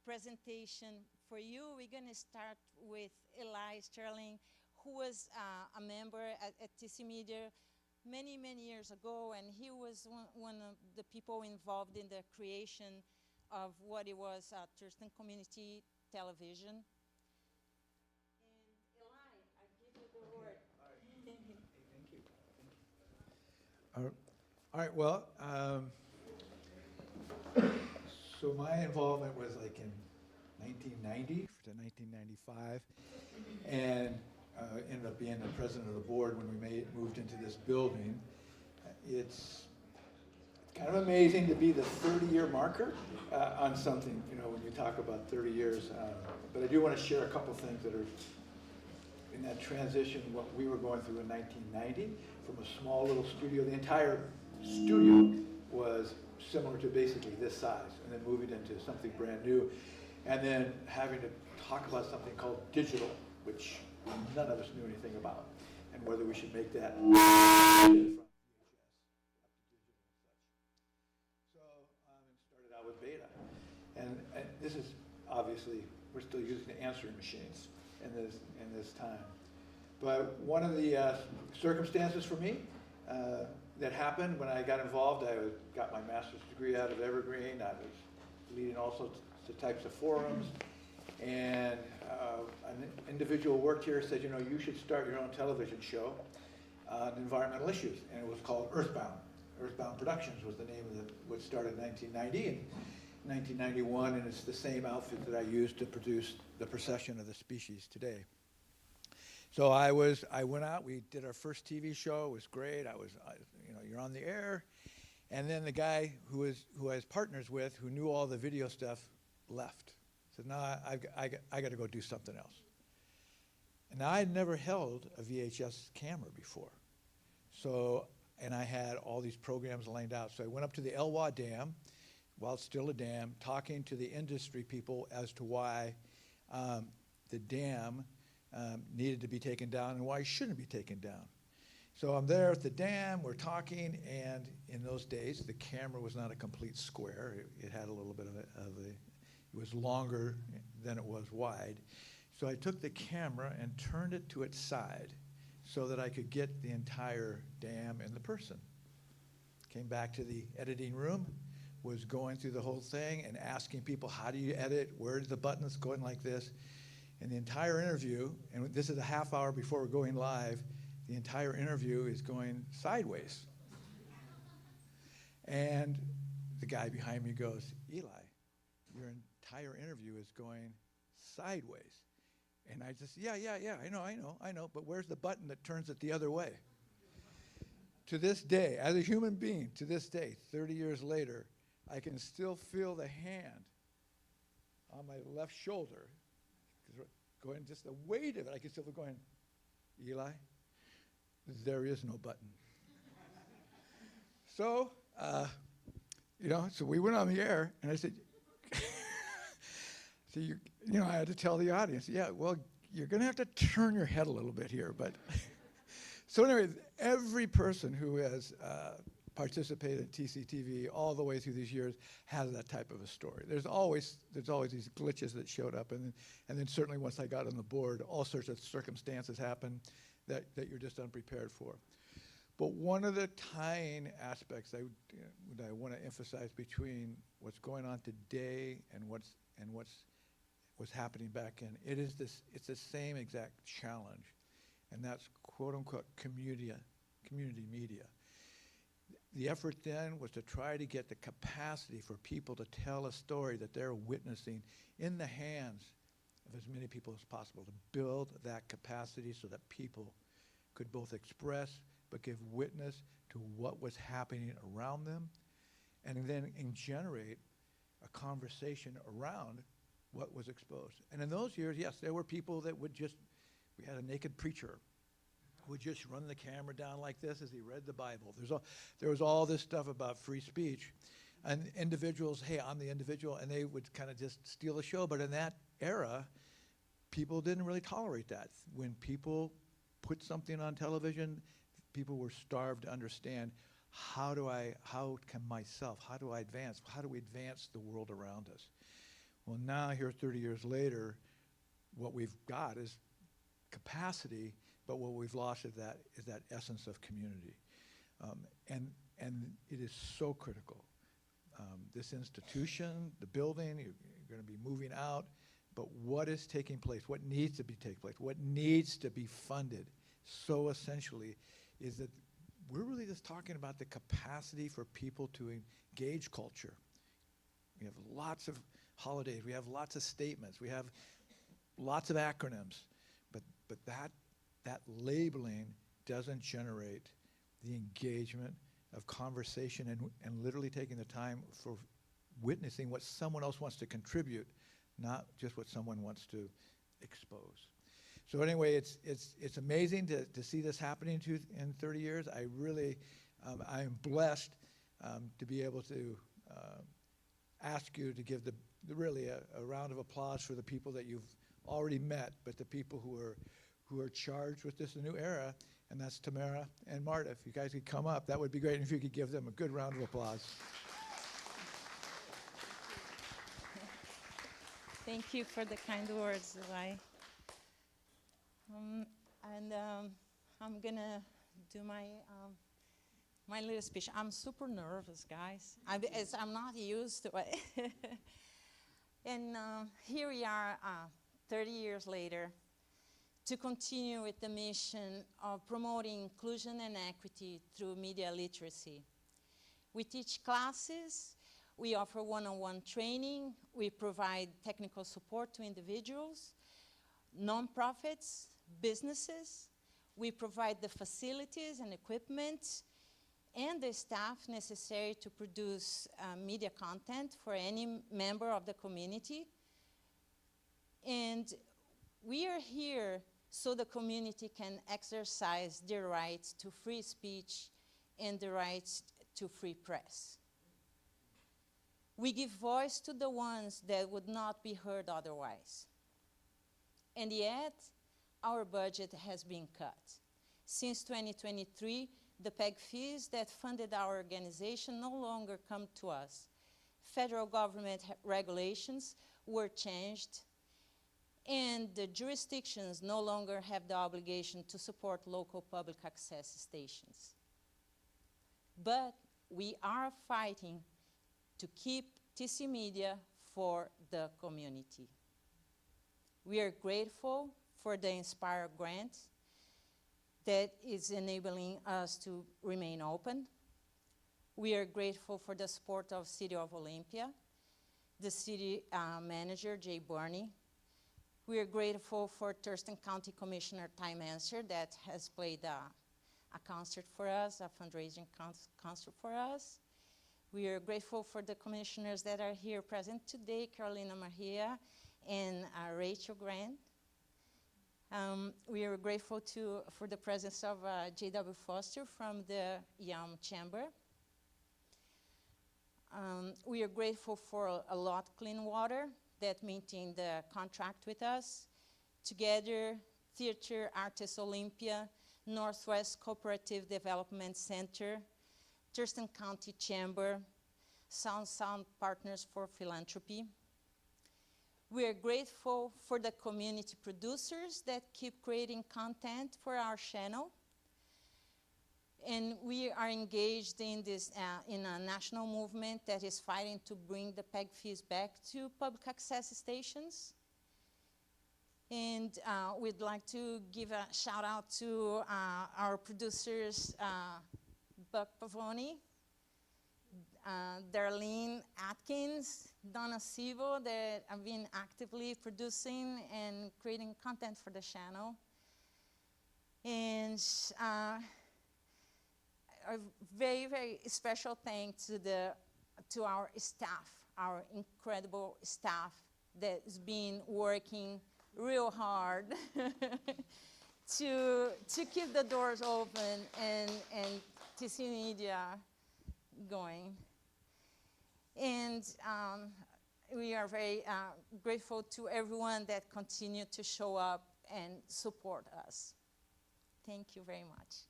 presentation for you. We're going to start with Eli Sterling, who was a member at TCMedia many, many years ago, and he was one of the people involved in the creation of what it was Thurston Community Television. And Eli, I give you the word. Thank you. Thank you. All right, well, so my involvement was like in 1990 to 1995, and ended up being the president of the board when we moved into this building. It's kind of amazing to be the 30-year marker on something, you know, when you talk about 30 years. But I do want to share a couple things that are in that transition, what we were going through in 1990, from a small little studio. The entire studio was similar to basically this size, and then moving into something brand new, and then having to talk about something called digital, which none of us knew anything about, and whether we should make that from VHS up to digital and such. So, and started out with Beta, and this is obviously, we're still using the answering machines in this time. But one of the circumstances for me that happened when I got involved, I got my master's degree out of Evergreen. I was leading all sorts of types of forums, and an individual worked here said, you know, you should start your own television show on environmental issues, and it was called Earthbound. Earthbound Productions was the name of what started in 1990 and 1991, and it's the same outfit that I used to produce The Procession of the Species today. So I went out, we did our first TV show, it was great, you know, you're on the air, and then the guy who I was partners with, who knew all the video stuff, left. Said, no, I got to go do something else. And I had never held a VHS camera before. So, and I had all these programs lined out. So I went up to the Elwha Dam, while it's still a dam, talking to the industry people as to why the dam needed to be taken down and why it shouldn't be taken down. So I'm there at the dam, we're talking, and in those days, the camera was not a complete square. It had a little bit of a, it was longer than it was wide. So I took the camera and turned it to its side so that I could get the entire dam and the person. Came back to the editing room, was going through the whole thing and asking people, how do you edit? Where are the buttons going like this? And the entire interview, and this is a half hour before we're going live, the entire interview is going sideways. And the guy behind me goes, Eli, your entire interview is going sideways. And I just, yeah, I know, but where's the button that turns it the other way? To this day, as a human being, to this day, 30 years later, I can still feel the hand on my left shoulder, going just the weight of it. I can still feel going, Eli, there is no button. So, you know, so we went on the air, and I said, so you know, I had to tell the audience, yeah, well, you're going to have to turn your head a little bit here, but. So anyway, every person who has participated in TCTV all the way through these years has that type of a story. There's always these glitches that showed up, and then certainly once I got on the board, all sorts of circumstances happen that you're just unprepared for. But one of the tying aspects that I want to emphasize between what's going on today and what's happening back in, it's the same exact challenge, and that's quote unquote community media. The effort then was to try to get the capacity for people to tell a story that they're witnessing in the hands of as many people as possible, to build that capacity so that people could both express but give witness to what was happening around them, and then generate a conversation around what was exposed. And in those years, yes, there were people that would just, we had a naked preacher who would just run the camera down like this as he read the Bible. There was all this stuff about free speech. And individuals, hey, I'm the individual, and they would kind of just steal the show. But in that era, people didn't really tolerate that. When people put something on television, people were starved to understand, how do we advance the world around us? Well, now here 30 years later, what we've got is capacity, but what we've lost is that essence of community. And it is so critical. This institution, the building, you're going to be moving out, but what is taking place? What needs to be taking place? What needs to be funded so essentially is that we're really just talking about the capacity for people to engage culture. We have lots of holidays, we have lots of statements, we have lots of acronyms, but that labeling doesn't generate the engagement of conversation and literally taking the time for witnessing what someone else wants to contribute, not just what someone wants to expose. So anyway, it's amazing to see this happening in 30 years. I really, I am blessed to be able to ask you to give really a round of applause for the people that you've already met, but the people who are charged with this new era, and that's Tamara and Marta. If you guys could come up, that would be great, and if you could give them a good round of applause. Thank you for the kind words, Eli. I'm gonna do my little speech. I'm super nervous, guys. I'm not used to it. And here we are, 30 years later, to continue with the mission of promoting inclusion and equity through media literacy. We teach classes, we offer one-on-one training, we provide technical support to individuals, nonprofits, businesses. We provide the facilities and equipment and the staff necessary to produce media content for any member of the community. And we are here so the community can exercise their rights to free speech and the rights to free press. We give voice to the ones that would not be heard otherwise. And yet, our budget has been cut. Since 2023, the PEG fees that funded our organization no longer come to us. Federal government regulations were changed, and the jurisdictions no longer have the obligation to support local public access stations. But we are fighting to keep TCMedia for the community. We are grateful for the Inspire grant that is enabling us to remain open. We are grateful for the support of City of Olympia, the city manager, Jay Burney. We are grateful for Thurston County Commissioner Ty Manser that has played a concert for us, a fundraising concert for us. We are grateful for the commissioners that are here present today, Carolina Maria and Rachel Grant. We are grateful for the presence of J.W. Foster from the Yum Chamber. We are grateful for a lot clean water that maintained the contract with us. Together, Theater Artists Olympia, Northwest Cooperative Development Center, Thurston County Chamber, Sound Partners for Philanthropy. We are grateful for the community producers that keep creating content for our channel. And we are engaged in this in a national movement that is fighting to bring the PEG fees back to public access stations. And we'd like to give a shout out to our producers, Buck Pavoni, Darlene Atkins, Donna Sivo, that have been actively producing and creating content for the channel. And a very, very special thanks to our staff, our incredible staff that has been working real hard to keep the doors open and TCMedia going. And we are very grateful to everyone that continue to show up and support us. Thank you very much.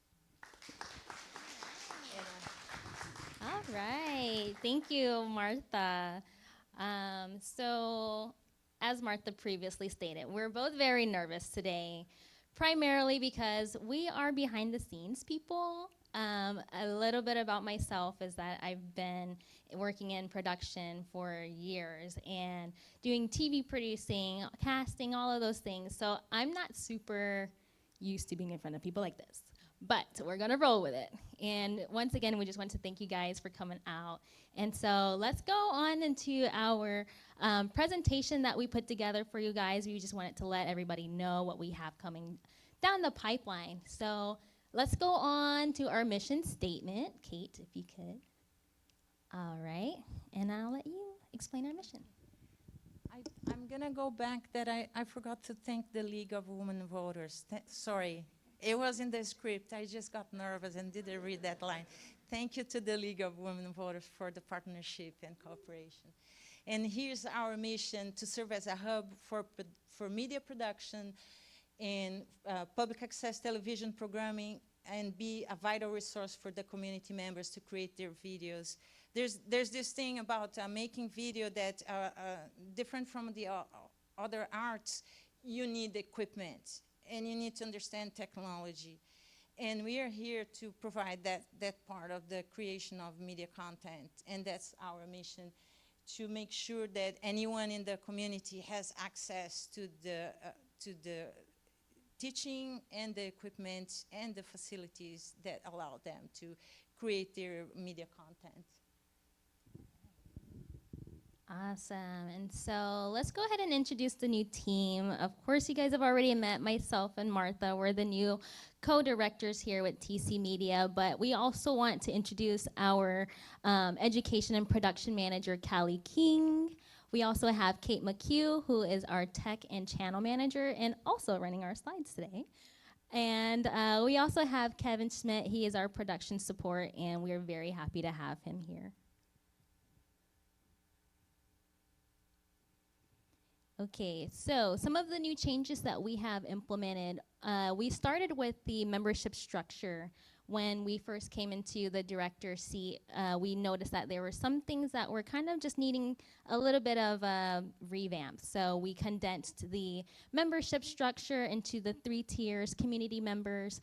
All right. Thank you, Martha. So, as Martha previously stated, we're both very nervous today, primarily because we are behind the scenes people. A little bit about myself is that I've been working in production for years and doing TV producing, casting, all of those things. So I'm not super used to being in front of people like this. But we're gonna roll with it. And once again, we just want to thank you guys for coming out. And so let's go on into our presentation that we put together for you guys. We just wanted to let everybody know what we have coming down the pipeline. So let's go on to our mission statement. Kate, if you could. All right, and I'll let you explain our mission. I'm gonna go back that I forgot to thank the League of Women Voters. Sorry, it was in the script. I just got nervous and didn't read that line. Thank you to the League of Women Voters for the partnership and cooperation. And here's our mission: to serve as a hub for media production and public access television programming, and be a vital resource for the community members to create their videos. There's this thing about making video that different from the other arts. You need equipment and you need to understand technology. And we are here to provide that part of the creation of media content. And that's our mission, to make sure that anyone in the community has access to the teaching and the equipment and the facilities that allow them to create their media content. Awesome. And so let's go ahead and introduce the new team. Of course, you guys have already met myself and Martha. We're the new co-directors here with TCMedia, but we also want to introduce our education and production manager, Callie King. We also have Kate McHugh, who is our tech and channel manager and also running our slides today. And we also have Kevin Schmidt. He is our production support, and we're very happy to have him here. Okay, so some of the new changes that we have implemented, we started with the membership structure. When we first came into the director seat, we noticed that there were some things that were kind of just needing a little bit of a revamp. So we condensed the membership structure into the 3 tiers. Community members,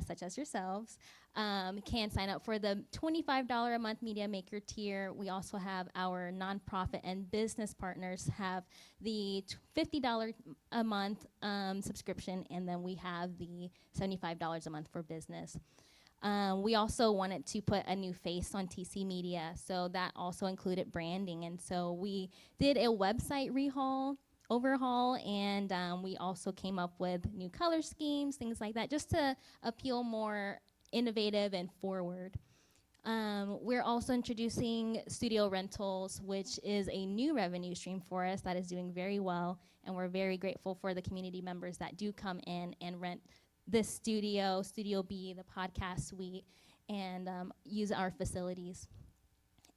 such as yourselves, can sign up for the $25 a month Media Maker tier. We also have our nonprofit and business partners have the $50 a month subscription, and then we have the $75 a month for business. We also wanted to put a new face on TCMedia, so that also included branding. And so we did a website overhaul, and we also came up with new color schemes, things like that, just to appeal more innovative and forward. We're also introducing studio rentals, which is a new revenue stream for us that is doing very well, and we're very grateful for the community members that do come in and rent this studio, Studio B, the podcast suite, and use our facilities.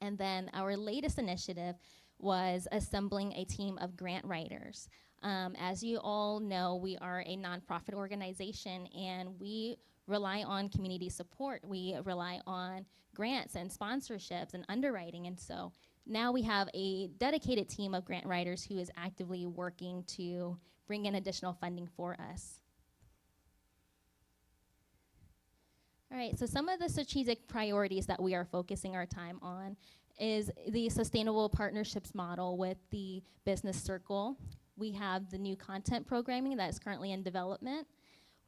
And then our latest initiative was assembling a team of grant writers. As you all know, we are a nonprofit organization, and we rely on community support. We rely on grants and sponsorships and underwriting, and so now we have a dedicated team of grant writers who is actively working to bring in additional funding for us. All right, so some of the strategic priorities that we are focusing our time on is the sustainable partnerships model with the business circle. We have the new content programming that is currently in development.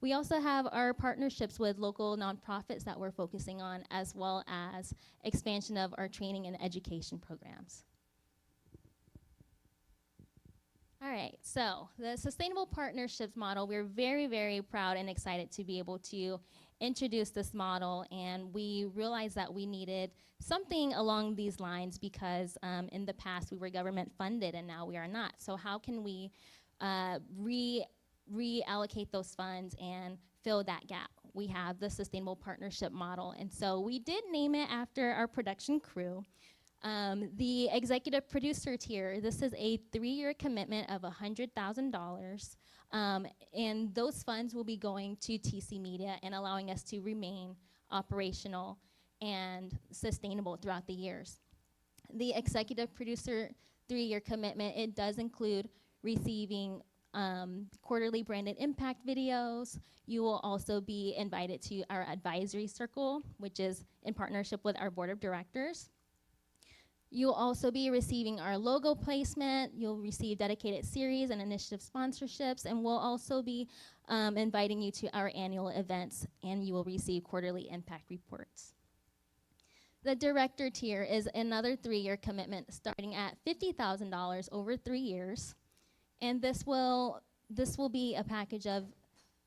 We also have our partnerships with local nonprofits that we're focusing on, as well as expansion of our training and education programs. All right, so the sustainable partnerships model, we're very, very proud and excited to be able to introduce this model, and we realized that we needed something along these lines because in the past we were government funded and now we are not. So how can we reallocate those funds and fill that gap? We have the sustainable partnership model, and so we did name it after our production crew. The executive producer tier, this is a 3-year commitment of $100,000, and those funds will be going to TCMedia and allowing us to remain operational and sustainable throughout the years. The executive producer 3-year commitment, it does include receiving quarterly branded impact videos. You will also be invited to our advisory circle, which is in partnership with our board of directors. You'll also be receiving our logo placement. You'll receive dedicated series and initiative sponsorships, and we'll also be inviting you to our annual events, and you will receive quarterly impact reports. The director tier is another 3-year commitment starting at $50,000 over 3 years. And this will be a package of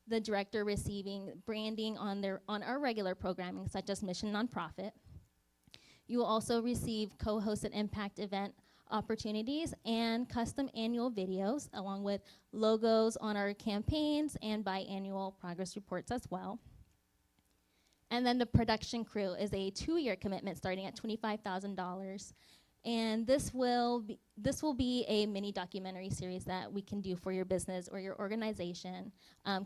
the director receiving branding on our regular programming, such as Mission Nonprofit. You will also receive co-hosted impact event opportunities and custom annual videos, along with logos on our campaigns and biannual progress reports as well. And then the production crew is a 2-year commitment starting at $25,000. And this will be a mini documentary series that we can do for your business or your organization,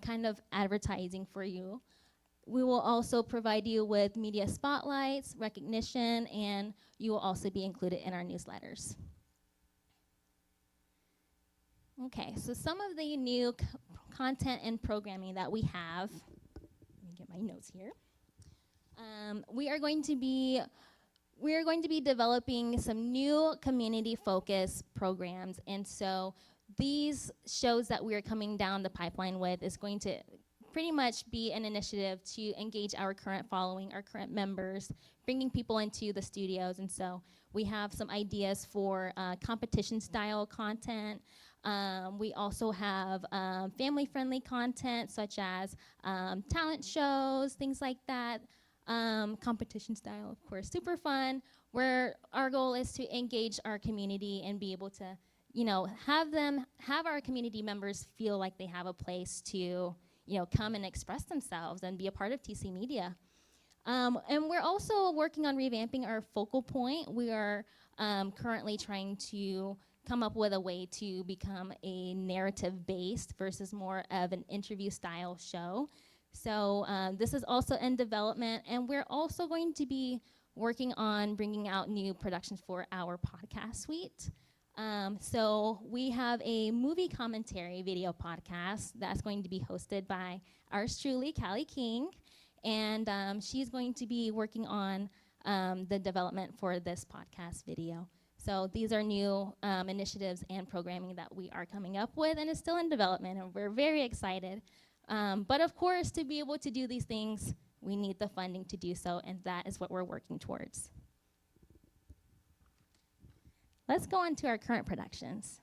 kind of advertising for you. We will also provide you with media spotlights, recognition, and you will also be included in our newsletters. Okay, so some of the new content and programming that we have. Let me get my notes here. We are going to be developing some new community-focused programs, and so these shows that we are coming down the pipeline with is going to pretty much be an initiative to engage our current following, our current members, bringing people into the studios. And so we have some ideas for competition-style content. We also have family-friendly content, such as talent shows, things like that. Competition style, of course, super fun, where our goal is to engage our community and be able to, have our community members feel like they have a place to, come and express themselves and be a part of TCMedia. And we're also working on revamping our focal point. We are currently trying to come up with a way to become a narrative-based versus more of an interview-style show. So this is also in development, and we're also going to be working on bringing out new productions for our podcast suite. So we have a movie commentary video podcast that's going to be hosted by ours truly, Callie King, and she's going to be working on the development for this podcast video. So these are new initiatives and programming that we are coming up with, and it's still in development, and we're very excited. But of course, to be able to do these things, we need the funding to do so, and that is what we're working towards. Let's go on to our current productions.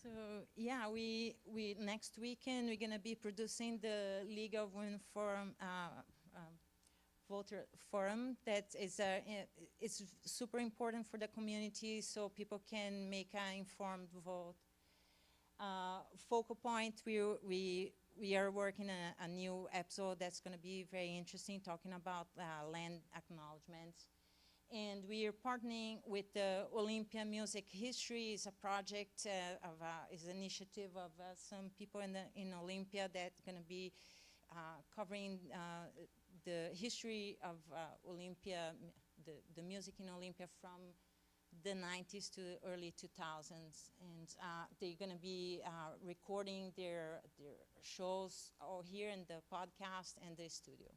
So yeah, we next weekend we're gonna be producing the League of Women Forum Voter Forum. That is it's super important for the community, so people can make an informed vote. Focal point, we are working a new episode that's going to be very interesting, talking about land acknowledgements. And we are partnering with the Olympia Music History. Is a project is an initiative of some people in Olympia that's going to be covering the history of Olympia, the music in Olympia from the 90s to the early 2000s, and they're going to be recording their shows all here in the podcast and the studio.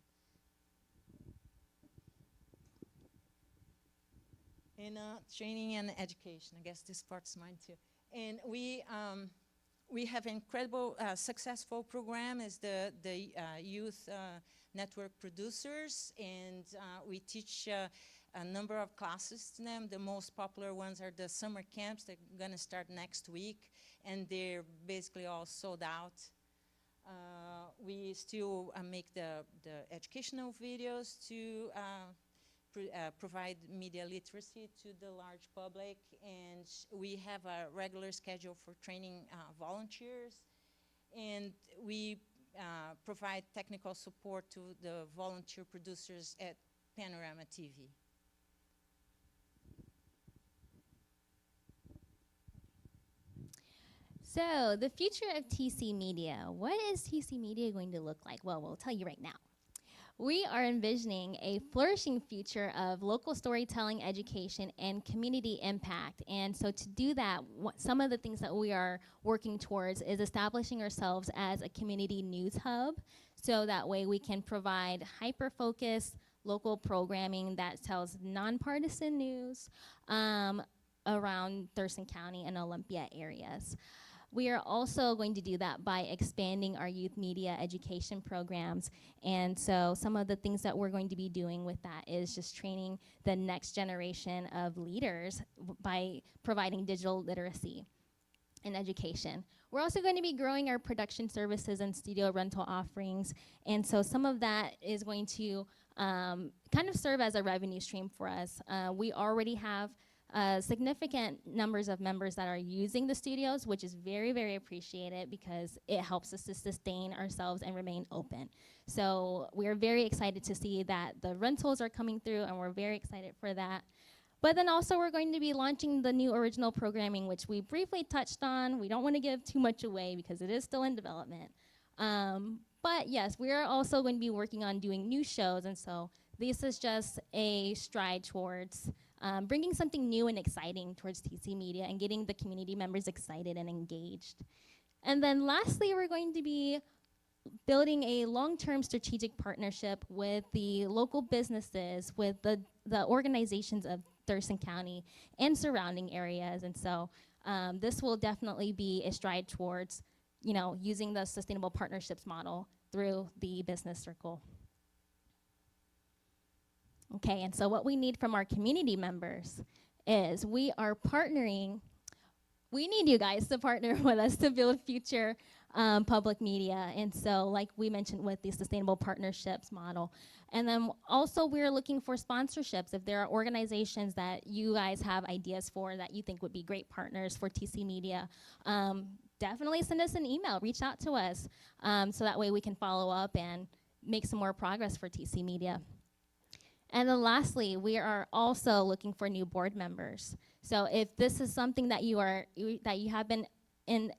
And training and education, I guess this part's mine too. And we have an incredible, successful program is the Youth Network Producers, and we teach a number of classes to them. The most popular ones are the summer camps. They're going to start next week, and they're basically all sold out. We still make the educational videos to provide media literacy to the large public, and we have a regular schedule for training volunteers, and we provide technical support to the volunteer producers at Panorama TV. So the future of TCMedia. What is TCMedia going to look like? Well, we'll tell you right now. We are envisioning a flourishing future of local storytelling, education, and community impact. And so to do that, some of the things that we are working towards is establishing ourselves as a community news hub. So that way we can provide hyper-focused local programming that tells nonpartisan news around Thurston County and Olympia areas. We are also going to do that by expanding our youth media education programs. And so some of the things that we're going to be doing with that is just training the next generation of leaders by providing digital literacy and education. We're also going to be growing our production services and studio rental offerings. And so some of that is going to kind of serve as a revenue stream for us. We already have significant numbers of members that are using the studios, which is very, very appreciated because it helps us to sustain ourselves and remain open. So we are very excited to see that the rentals are coming through, and we're very excited for that. But then also we're going to be launching the new original programming, which we briefly touched on. We don't want to give too much away because it is still in development. But yes, we are also going to be working on doing new shows, and so this is just a stride towards bringing something new and exciting towards TCMedia and getting the community members excited and engaged. And then lastly, we're going to be building a long-term strategic partnership with the local businesses, with the organizations of Thurston County and surrounding areas. And so this will definitely be a stride towards, using the sustainable partnerships model through the business circle. Okay, and so what we need from our community members is we are partnering. We need you guys to partner with us to build future public media. And so like we mentioned with the sustainable partnerships model. And then also we're looking for sponsorships. If there are organizations that you guys have ideas for that you think would be great partners for TCMedia, definitely send us an email, reach out to us, so that way we can follow up and make some more progress for TCMedia. And then lastly, we are also looking for new board members. So if this is something that you have been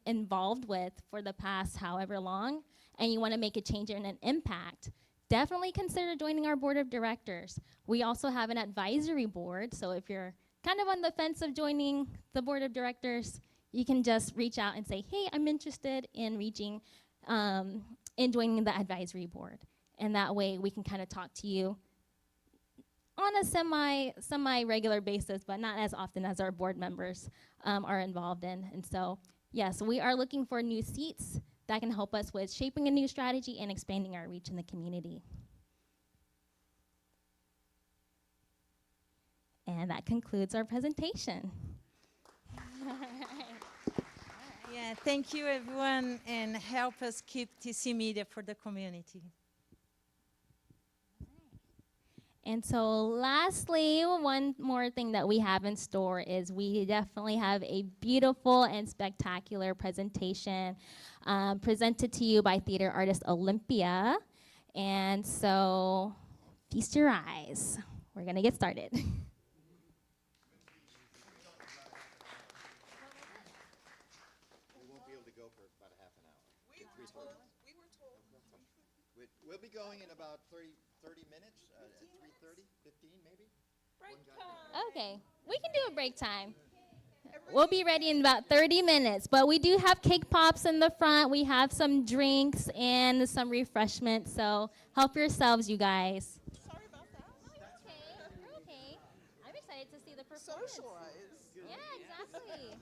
involved with for the past however long, and you want to make a change and an impact, definitely consider joining our board of directors. We also have an advisory board, so if you're kind of on the fence of joining the board of directors, you can just reach out and say, hey, I'm interested in joining the advisory board. And that way we can kind of talk to you on a semi-regular basis, but not as often as our board members are involved in. And so, yes, we are looking for new seats that can help us with shaping a new strategy and expanding our reach in the community. And that concludes our presentation. Yeah, thank you everyone, and help us keep TCMedia for the community. And so lastly, one more thing that we have in store is we definitely have a beautiful and spectacular presentation presented to you by Theater Artists Olympia. And so feast your eyes. We're going to get started. We won't be able to go for about a half an hour. We were told. We'll be going in about 30 minutes, at 3:30, 15 maybe? Okay, we can do a break time. We'll be ready in about 30 minutes, but we do have cake pops in the front. We have some drinks and some refreshments, so help yourselves, you guys. Sorry about that. No, you're okay. You're okay. I'm excited to see the performance. Socialize. Yeah, exactly.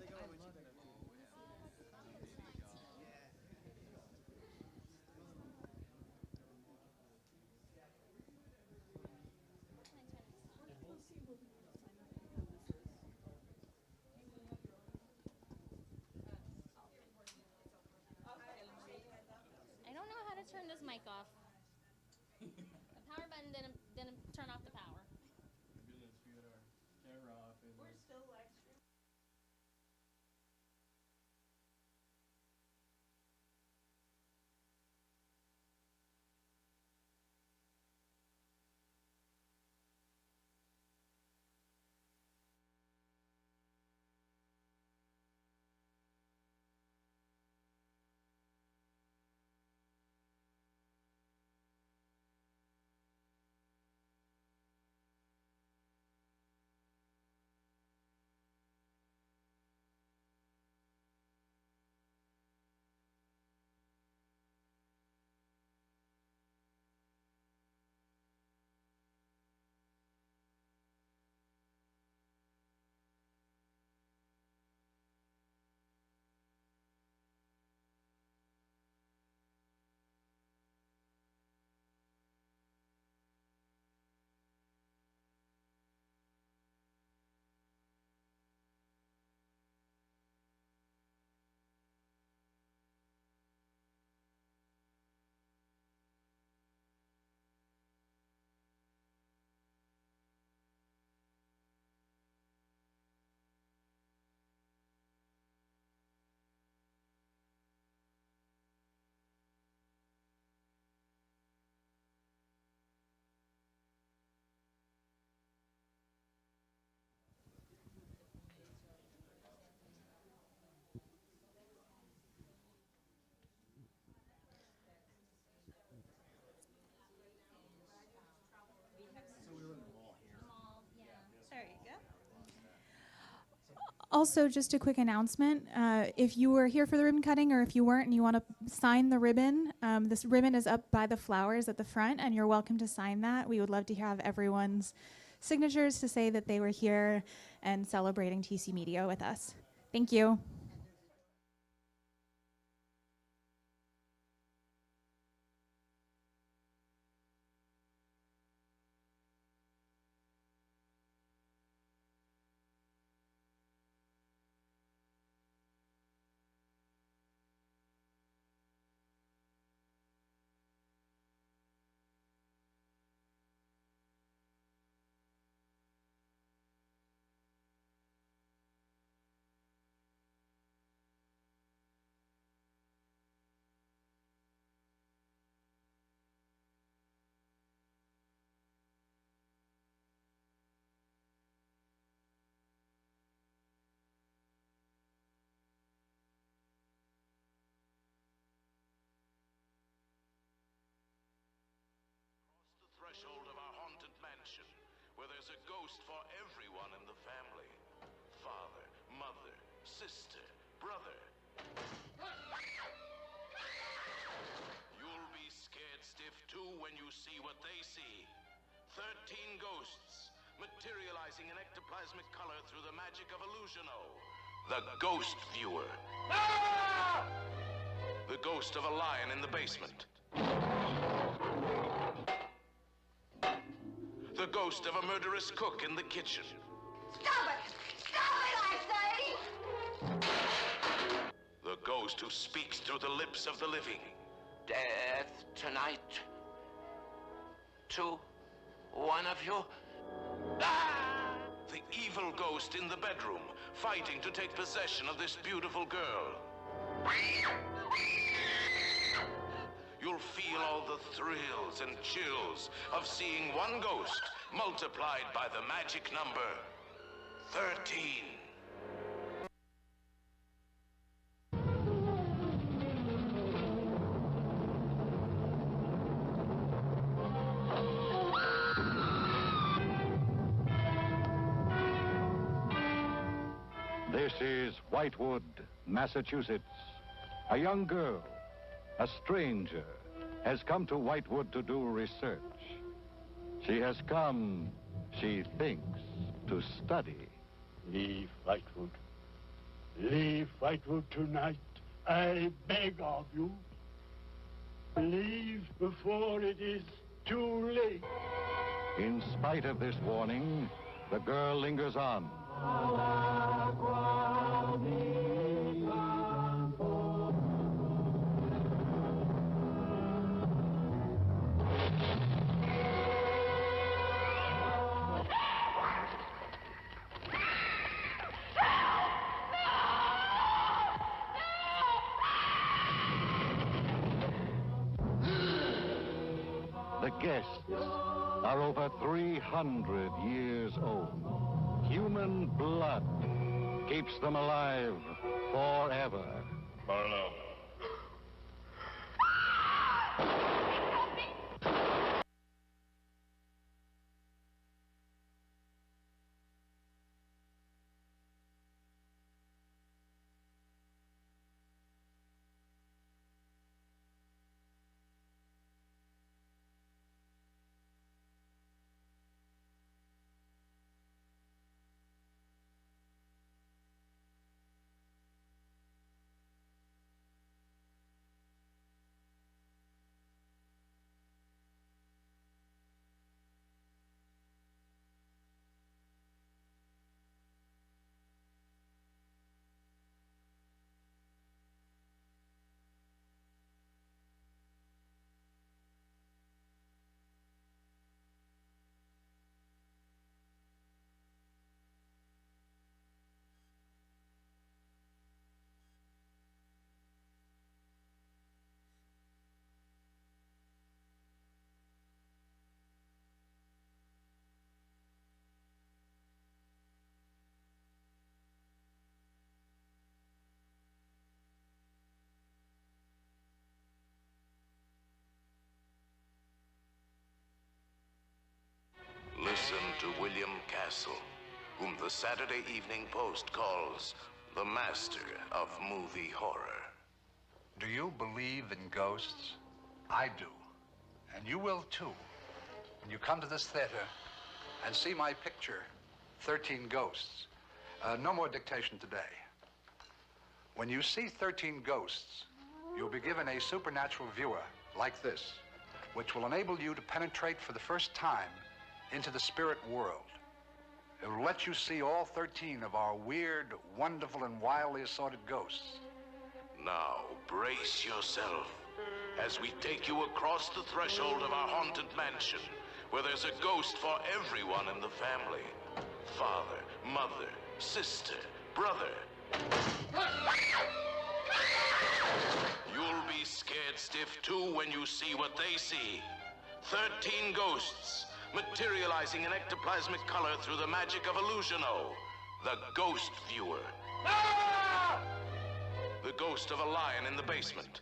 I don't know how to turn this mic off. The power button didn't turn off the power. Maybe let's get our camera off and We're still live streaming. Also, just a quick announcement. If you were here for the ribbon cutting or if you weren't and you want to sign the ribbon, this ribbon is up by the flowers at the front, and you're welcome to sign that. We would love to have everyone's signatures to say that they were here and celebrating TC Media with us. Thank you. Threshold of our haunted mansion, where there's a ghost for everyone in the family. Father, mother, sister, brother. You'll be scared stiff too when you see what they see. 13 ghosts, materializing in ectoplasmic color through the magic of Illusiono. The Ghost Viewer. Ah! The ghost of a lion in the basement. The ghost of a murderous cook in the kitchen. Stop it! Stop it, I say! The ghost who speaks through the lips of the living. Death tonight. To one of you. Ah! The evil ghost in the bedroom, fighting to take possession of this beautiful girl. You'll feel all the thrills and chills of seeing one ghost multiplied by the magic number 13. This is Whitewood, Massachusetts. A young girl, a stranger, has come to Whitewood to do research. She has come, she thinks, to study. Leave Whitewood. Leave Whitewood tonight. I beg of you. Leave before it is too late. In spite of this warning, the girl lingers on. The guests are over 300 years old. Human blood keeps them alive forever. Barlow. Listen to William Castle, whom the Saturday Evening Post calls the master of movie horror. Do you believe in ghosts? I do. And you will too. When you come to this theater and see my picture, 13 Ghosts. No more dictation today. When you see 13 ghosts, you'll be given a supernatural viewer like this, which will enable you to penetrate for the first time into the spirit world. It will let you see all 13 of our weird, wonderful, and wildly assorted ghosts. Now, brace yourself as we take you across the threshold of our haunted mansion, where there's a ghost for everyone in the family. Father, mother, sister, brother. You'll be scared stiff too when you see what they see. 13 ghosts, materializing in ectoplasmic color through the magic of Illusiono, the Ghost Viewer. The ghost of a lion in the basement.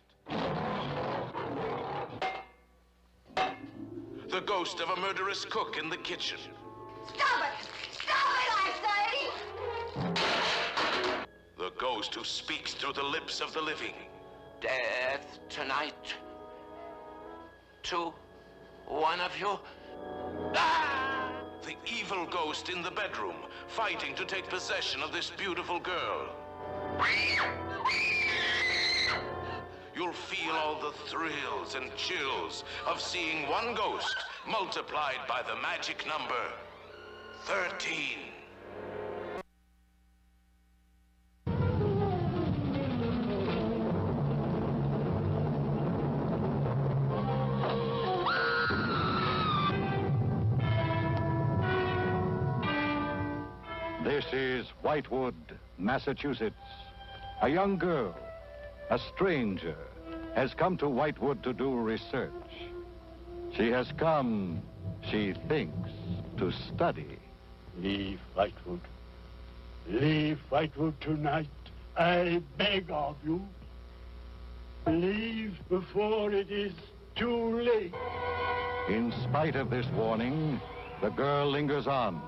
The ghost of a murderous cook in the kitchen. Stop it! Stop it, I say! The ghost who speaks through the lips of the living. Death tonight. To one of you. Ah! The evil ghost in the bedroom, fighting to take possession of this beautiful girl. You'll feel all the thrills and chills of seeing one ghost multiplied by the magic number 13. This is Whitewood, Massachusetts. A young girl, a stranger, has come to Whitewood to do research. She has come, she thinks, to study. Leave Whitewood. Leave Whitewood tonight. I beg of you. Leave before it is too late. In spite of this warning, the girl lingers on.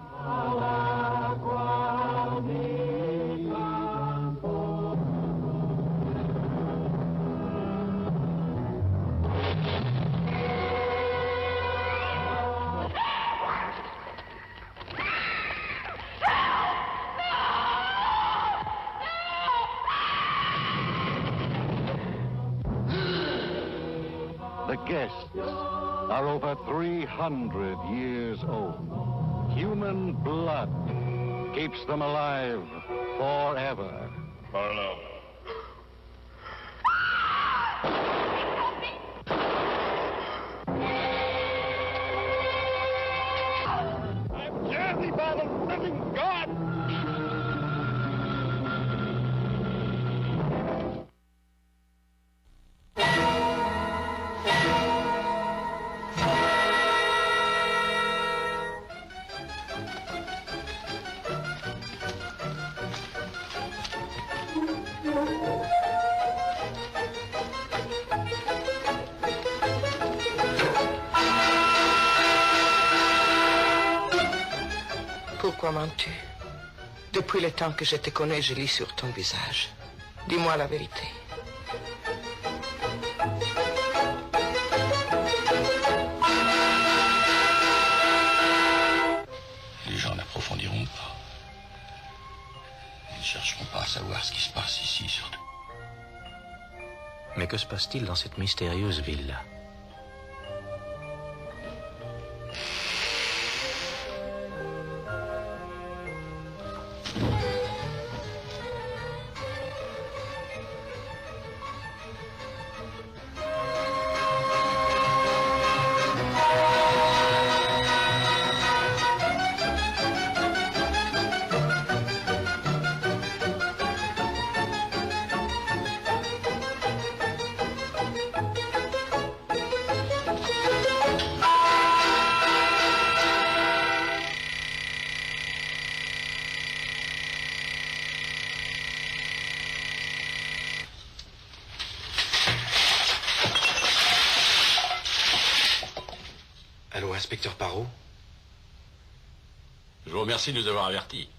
The guests are over 300 years old. Human blood keeps them alive forever. Barlow. I'm jersey by the living God! Pourquoi mens-tu? Depuis le temps que je te connais, je lis sur ton visage. Dis-moi la vérité. Les gens n'approfondiront pas. Ils ne chercheront pas à savoir ce qui se passe ici, surtout. Mais que se passe-t-il dans cette mystérieuse ville-là? Allô, inspecteur Parot? Je vous remercie de nous avoir avertis.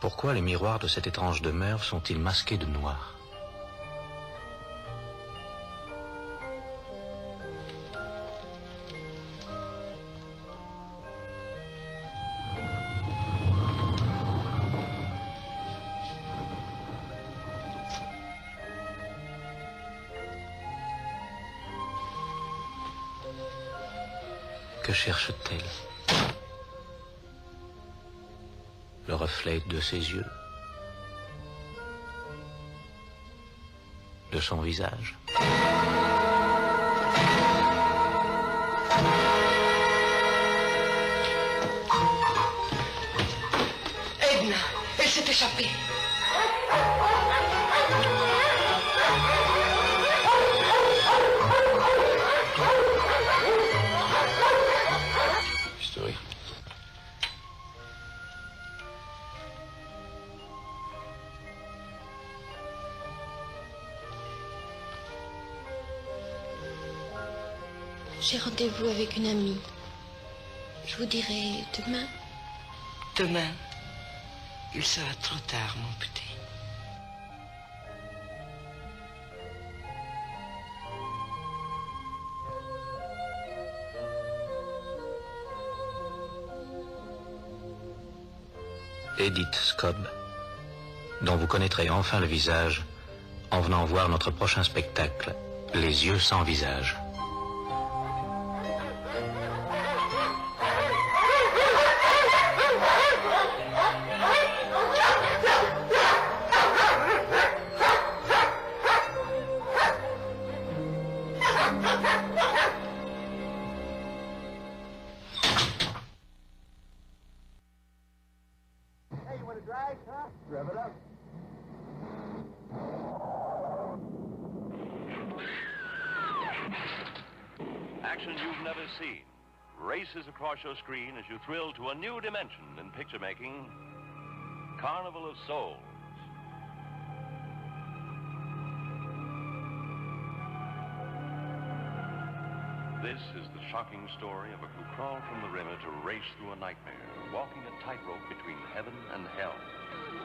Pourquoi les miroirs de cette étrange demeure sont-ils masqués de noir? Que cherche-t-elle? Le reflet de ses yeux, de son visage. Edna, elle s'est échappée. Story. J'ai rendez-vous avec une amie. Je vous dirai demain. Demain, il sera trop tard, mon petit. Edith Scobb, dont vous connaîtrez enfin le visage en venant voir notre prochain spectacle, Les yeux sans visage. Hey, you want to drag, huh? Rev it up. Action you've never seen races across your screen as you thrill to a new dimension in picture making. Carnival of Souls. This is the shocking story of a who crawled from the river to race through a nightmare, walking a tightrope between heaven and hell.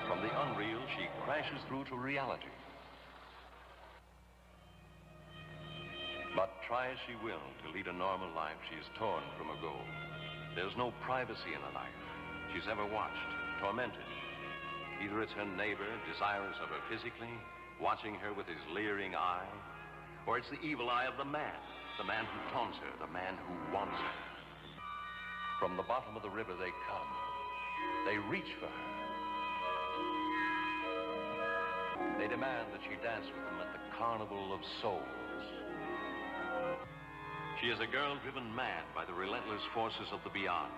From the unreal, she crashes through to reality. But try as she will to lead a normal life, she is torn from her goal. There's no privacy in her life she's ever watched, tormented. Either it's her neighbor, desirous of her physically, watching her with his leering eye, or it's the evil eye of the man who taunts her, the man who wants her. From the bottom of the river they come. They reach for her. They demand that she dance with them at the Carnival of Souls. She is a girl driven mad by the relentless forces of the beyond.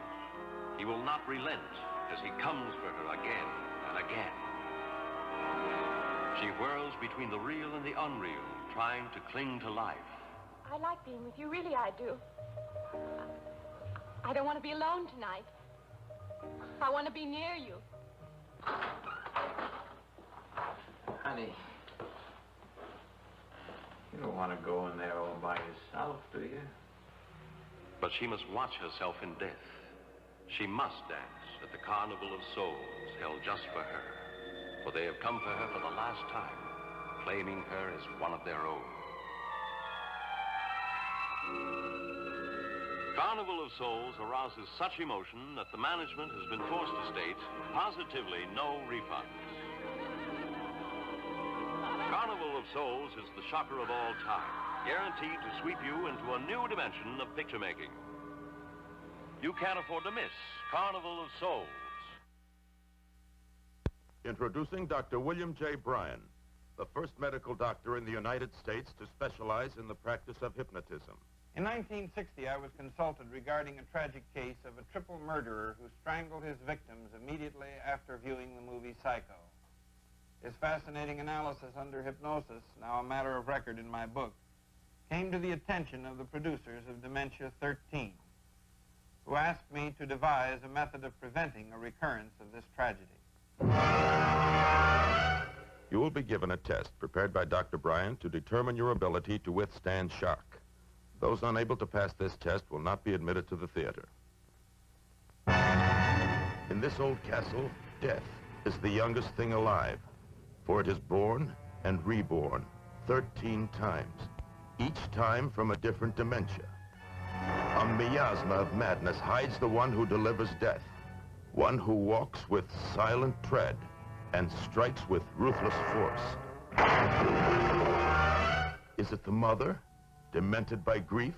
He will not relent as he comes for her again and again. She whirls between the real and the unreal, trying to cling to life. I like being with you, really I do. I don't want to be alone tonight. I want to be near you. Honey, you don't want to go in there all by yourself, do you? But she must watch herself in death. She must dance at the Carnival of Souls held just for her. For they have come for her for the last time, claiming her as one of their own. Carnival of Souls arouses such emotion that the management has been forced to state positively no refunds. Carnival of Souls is the shocker of all time, guaranteed to sweep you into a new dimension of picture making. You can't afford to miss Carnival of Souls. Introducing Dr. William J. Bryan, the first medical doctor in the United States to specialize in the practice of hypnotism. In 1960, I was consulted regarding a tragic case of a triple murderer who strangled his victims immediately after viewing the movie Psycho. His fascinating analysis under hypnosis, now a matter of record in my book, came to the attention of the producers of Dementia 13, who asked me to devise a method of preventing a recurrence of this tragedy. You will be given a test prepared by Dr. Bryan to determine your ability to withstand shock. Those unable to pass this test will not be admitted to the theater. In this old castle, death is the youngest thing alive, for it is born and reborn 13 times, each time from a different dementia. A miasma of madness hides the one who delivers death, one who walks with silent tread and strikes with ruthless force. Is it the mother, demented by grief,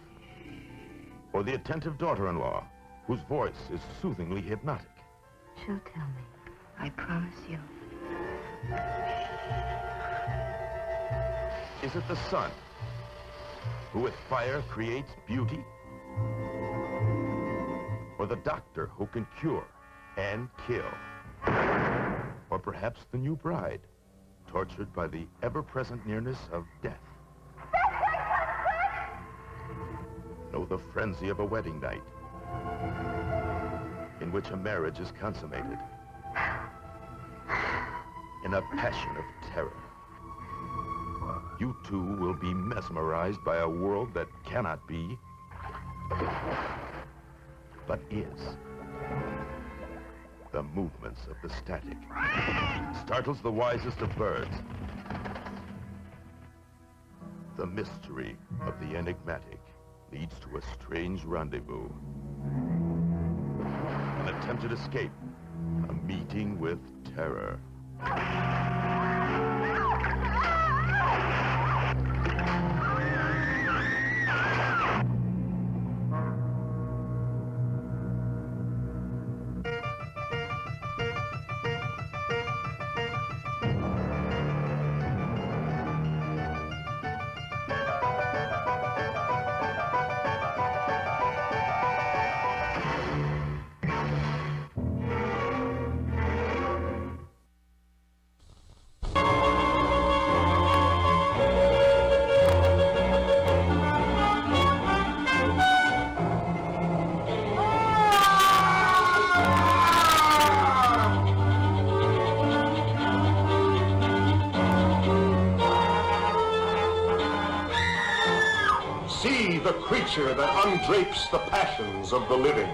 or the attentive daughter-in-law, whose voice is soothingly hypnotic? She'll tell me. I promise you. Is it the son, who with fire creates beauty? Or the doctor who can cure and kill? Or perhaps the new bride, tortured by the ever-present nearness of death? No, the frenzy of a wedding night, in which a marriage is consummated in a passion of terror. You two will be mesmerized by a world that cannot be, but is. The movements of the static startles the wisest of birds. The mystery of the enigmatic leads to a strange rendezvous. An attempted escape, a meeting with terror. See the creature that undrapes the passions of the living.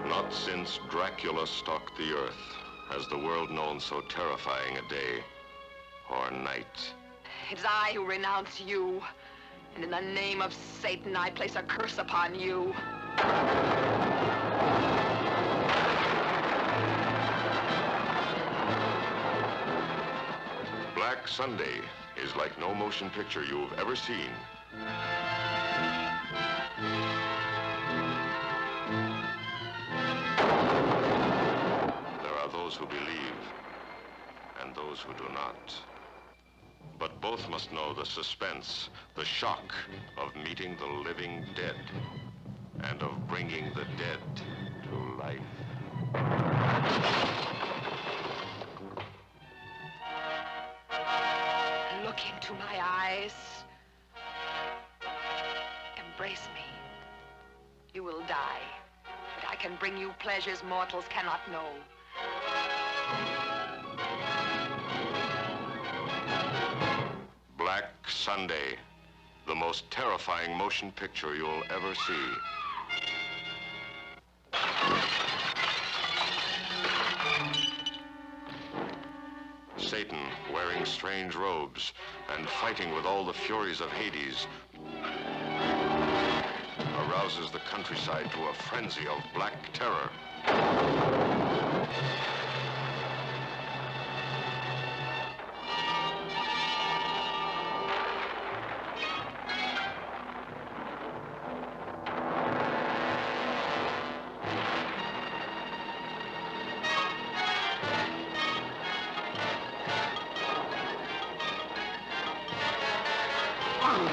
Not since Dracula stalked the earth has the world known so terrifying a day or night. It is I who renounce you, and in the name of Satan, I place a curse upon you. Black Sunday is like no motion picture you've ever seen. There are those who believe and those who do not. But both must know the suspense, the shock of meeting the living dead and of bringing the dead to life. Look into my eyes. Embrace me. You will die, but I can bring you pleasures mortals cannot know. Black Sunday, the most terrifying motion picture you'll ever see. Satan, wearing strange robes and fighting with all the furies of Hades, arouses the countryside to a frenzy of black terror. There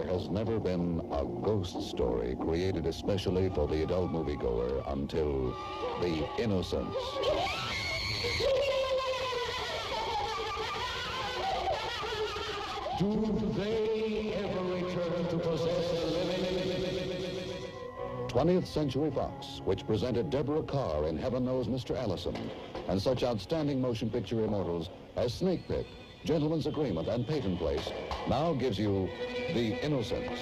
has never been a ghost story created especially for the adult moviegoer until The Innocents. Do they ever return to possess the living? 20th Century Fox, which presented Deborah Carr in Heaven Knows Mr. Allison, and such outstanding motion picture immortals as Snake Pit, Gentleman's Agreement, and Peyton Place, now gives you The Innocents.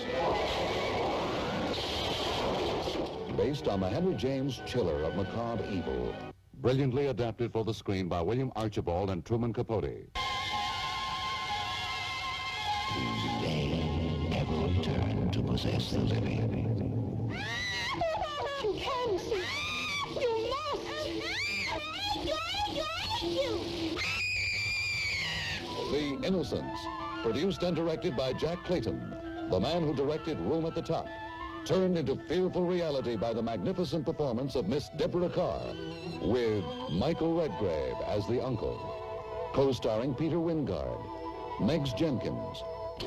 Based on the Henry James Chiller of macabre evil. Brilliantly adapted for the screen by William Archibald and Truman Capote. Do they ever return to possess the living? You can see. You must. The Innocents, produced and directed by Jack Clayton, the man who directed Room at the Top, turned into fearful reality by the magnificent performance of Miss Deborah Carr, with Michael Redgrave as the uncle, co-starring Peter Wingard, Meggs Jenkins.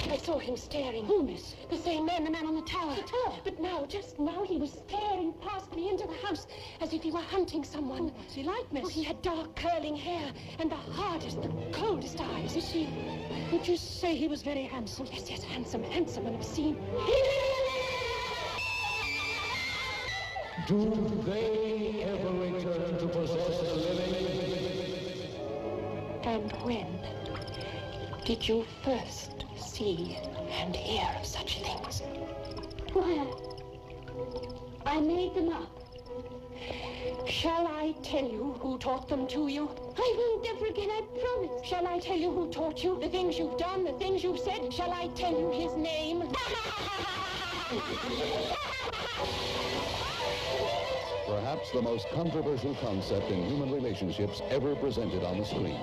I saw him staring. Who, miss? The same man, the man on the tower. The tower? But now, just now, he was staring past me into the house as if he were hunting someone. Oh, what's he like, miss? Oh, he had dark, curling hair and the hardest, the coldest eyes. Is he? Would you say he was very handsome? Yes, yes, handsome, handsome and obscene. Do they ever return to possess the living? And when did you first see and hear of such things? Well, I made them up. Shall I tell you who taught them to you? I won't ever again, I promise. Shall I tell you who taught you? The things you've done, the things you've said? Shall I tell you his name? Perhaps the most controversial concept in human relationships ever presented on the screen,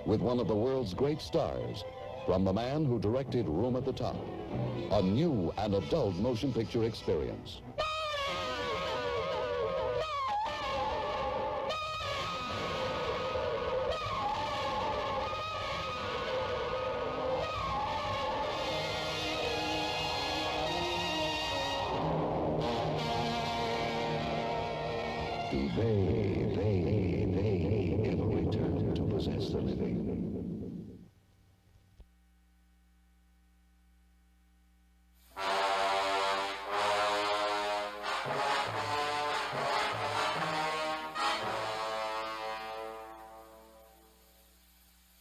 with one of the world's great stars, from the man who directed Room at the Top, a new and adult motion picture experience. Do they ever return to possess the living?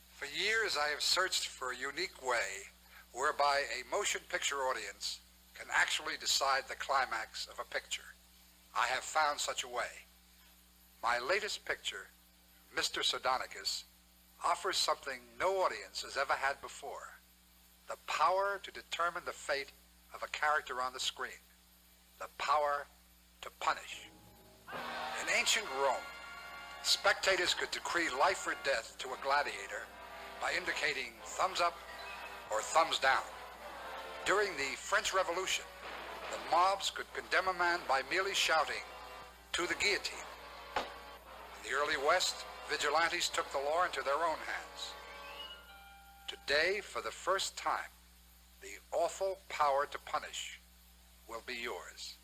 For years, I have searched for a unique way whereby a motion picture audience can actually decide the climax of a picture. I have found such a way. My latest picture, Mr. Sardonicus, offers something no audience has ever had before: the power to determine the fate of a character on the screen, the power to punish. In ancient Rome, spectators could decree life or death to a gladiator by indicating thumbs up or thumbs down. During the French Revolution, the mobs could condemn a man by merely shouting, "To the guillotine." In the early West, vigilantes took the law into their own hands. Today, for the first time, the awful power to punish will be yours.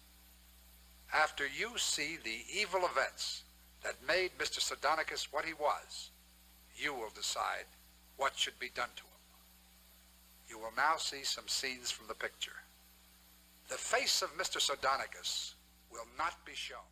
After you see the evil events that made Mr. Sardonicus what he was, you will decide what should be done to him. You will now see some scenes from the picture. The face of Mr. Sardonicus will not be shown.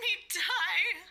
me die.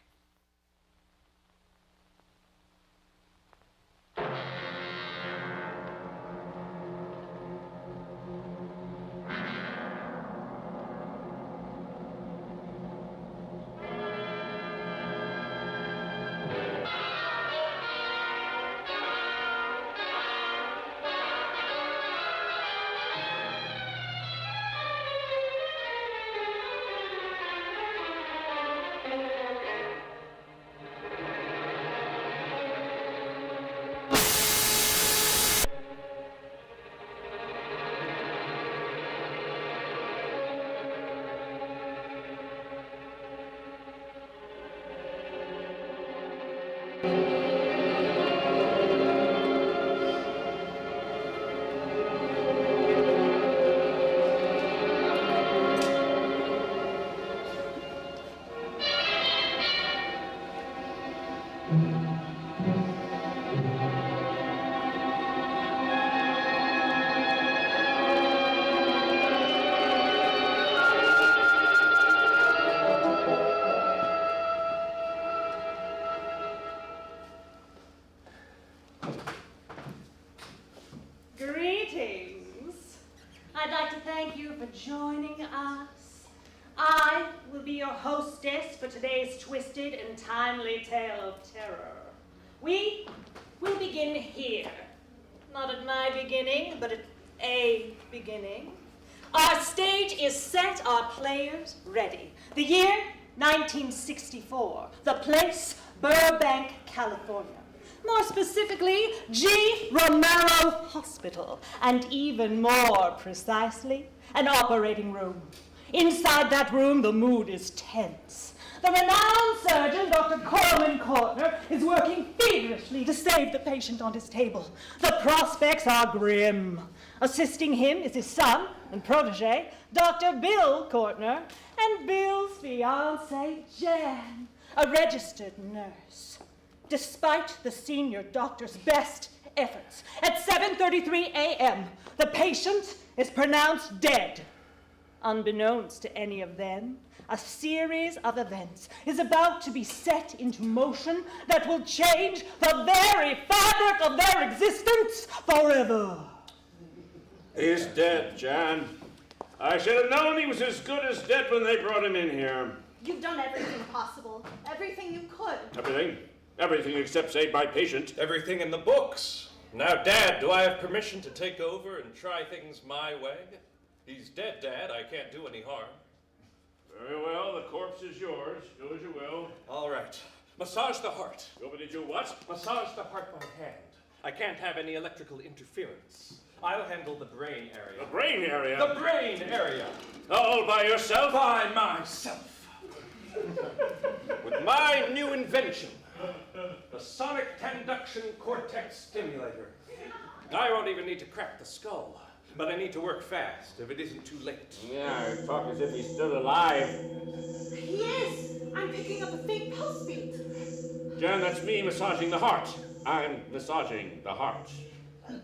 Greetings. I'd like to thank you for joining us. I will be your hostess for today's twisted and timely tale of terror. We will begin here. Not at my beginning, but at a beginning. Our stage is set, our players ready. The year, 1964. The place, Burbank, California. More specifically, G. Romero Hospital, and even more precisely, an operating room. Inside that room, the mood is tense. The renowned surgeon, Dr. Corwin Courtner, is working feverishly to save the patient on his table. The prospects are grim. Assisting him is his son and protege, Dr. Bill Courtner, and Bill's fiancée, Jan, a registered nurse. Despite the senior doctor's best efforts, at 7:33 a.m., the patient is pronounced dead. Unbeknownst to any of them, a series of events is about to be set into motion that will change the very fabric of their existence forever. He's dead, Jan. I should have known he was as good as dead when they brought him in here. You've done everything possible, everything you could. Everything? Everything except save my patient. Everything in the books. Now, Dad, do I have permission to take over and try things my way? He's dead, Dad. I can't do any harm. Very well, the corpse is yours. Do as you will. All right. Massage the heart. You want me to do what? Massage the heart by hand. I can't have any electrical interference. I'll handle the brain area. The brain area? The brain area. All by yourself? By myself. With my new invention, the sonic conduction cortex stimulator. I won't even need to crack the skull, but I need to work fast if it isn't too late. Yeah, you talk as if he's still alive. He is! I'm picking up a faint pulse beat. Jan, that's me massaging the heart. I'm massaging the heart.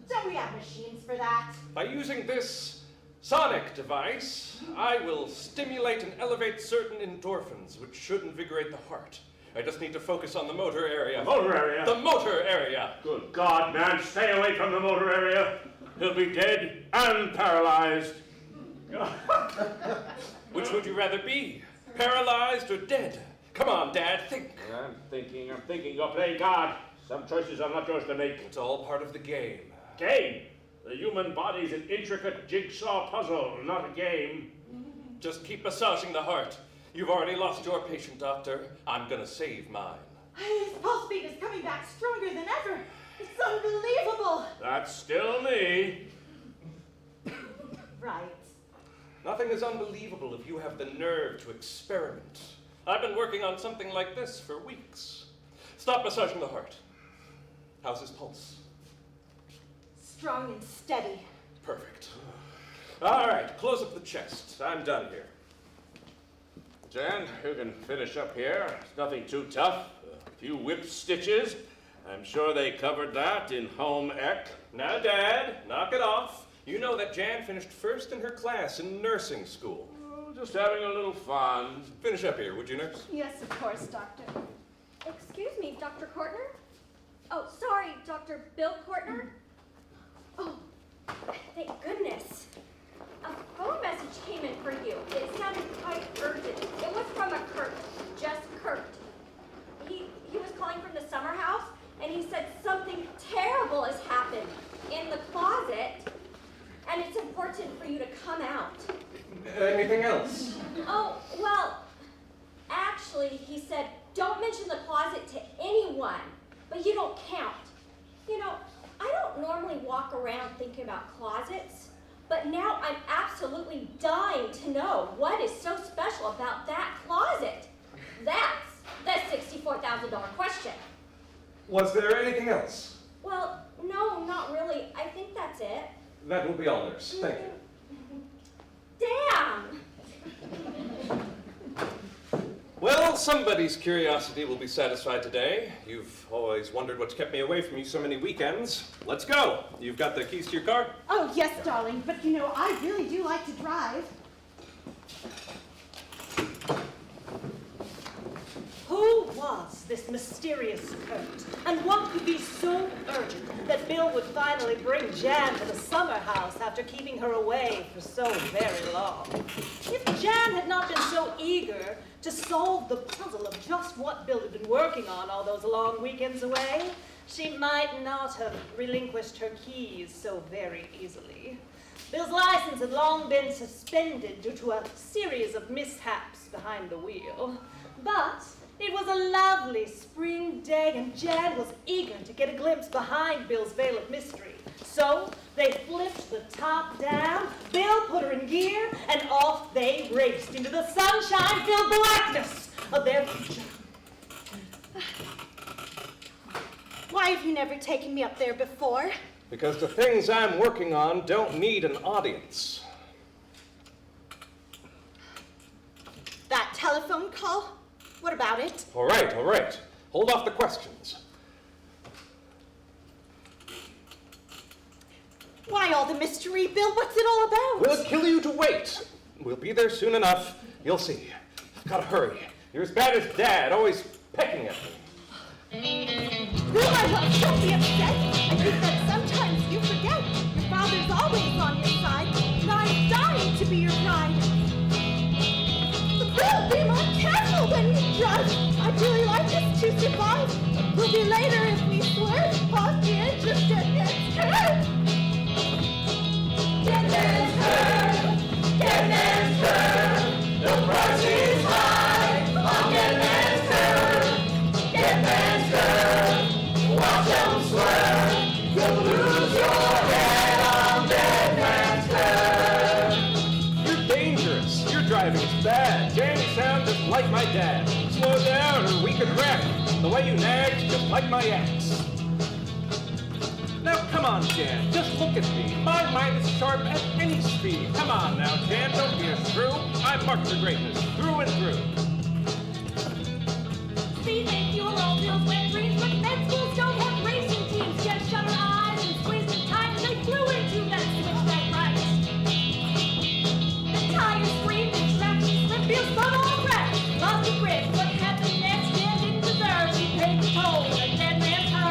Don't we have machines for that? By using this sonic device, I will stimulate and elevate certain endorphins, which should invigorate the heart. I just need to focus on the motor area. Motor area? The motor area. Good God, man, stay away from the motor area. He'll be dead and paralyzed. Which would you rather be? Paralyzed or dead? Come on, Dad, think. I'm thinking. You're playing God. Some choices are not yours to make. It's all part of the game. Game? The human body's an intricate jigsaw puzzle, not a game. Just keep massaging the heart. You've already lost your patient, Doctor. I'm gonna save mine. His pulse beat is coming back stronger than ever. It's unbelievable. That's still me. Right. Nothing is unbelievable if you have the nerve to experiment. I've been working on something like this for weeks. Stop massaging the heart. How's his pulse? Strong and steady. Perfect. All right, close up the chest. I'm done here. Jan, you can finish up here. It's nothing too tough. A few whip stitches. I'm sure they covered that in home ec. Now, Dad, knock it off. You know that Jan finished first in her class in nursing school. Just having a little fun. Finish up here, would you, nurse? Yes, of course, Doctor. Excuse me, Dr. Kortner? Oh, sorry, Dr. Bill Kortner? Oh, thank goodness. A phone message came in for you. It sounded quite urgent. It was from a Kurt, just Kurt. He was calling from the summer house, and he said something terrible has happened in the closet, and it's important for you to come out. Anything else? Oh, well, actually, he said, don't mention the closet to anyone, but you don't count. You know, I don't normally walk around thinking about closets, but now I'm absolutely dying to know what is so special about that closet. That's the $64,000 question. Was there anything else? Well, no, not really. I think that's it. That will be all, nurse. Thank you. Damn! Well, somebody's curiosity will be satisfied today. You've always wondered what's kept me away from you so many weekends. Let's go. You've got the keys to your car? Oh, yes, darling, but you know, I really do like to drive. Who was this mysterious Kurt? And what could be so urgent that Bill would finally bring Jan to the summer house after keeping her away for so very long? If Jan had not been so eager to solve the puzzle of just what Bill had been working on all those long weekends away, she might not have relinquished her keys so very easily. Bill's license had long been suspended due to a series of mishaps behind the wheel. But it was a lovely spring day, and Jan was eager to get a glimpse behind Bill's veil of mystery. So they flipped the top down, Bill put her in gear, and off they raced into the sunshine-filled blackness of their future. Why have you never taken me up there before? Because the things I'm working on don't need an audience. That telephone call? What about it? All right, all right. Hold off the questions. Why all the mystery, Bill? What's it all about? We'll kill you to wait. We'll be there soon enough. You'll see. I've got to hurry. You're as bad as Dad, always pecking at me. Bill, I love, don't be upset. I think that sometimes you forget your father's always on your side, and I'm dying to be your bride. Bill, be more careful when you drive. I'd really like us to survive. We'll be later if we swerve past the entrance to Ned's curve. Get Ned's curve. Get Ned's curve. The price is high on Get Ned's curve. Get Ned's curve. Watch them swerve. You'll lose your head on Get Ned's curve. You're dangerous. Your driving's bad. Jan sounds just like my dad. Slow down or we could wreck. The way you nag, just like my ex. Now come on, Jan, just look at me. My mind is sharp at any speed. Come on now, Jan, don't be a shrew. I'm marked for greatness, through and through. See, they fuel all Bill's wet dreams, but med schools don't have racing teams. Just shut her eyes and squeezed it tight, and they flew into that switchback right. The tires screamed and traction slipped, Bill spun all right. Lost the grip, what happened next, Jan didn't deserve. She paid the toll, and then ran her.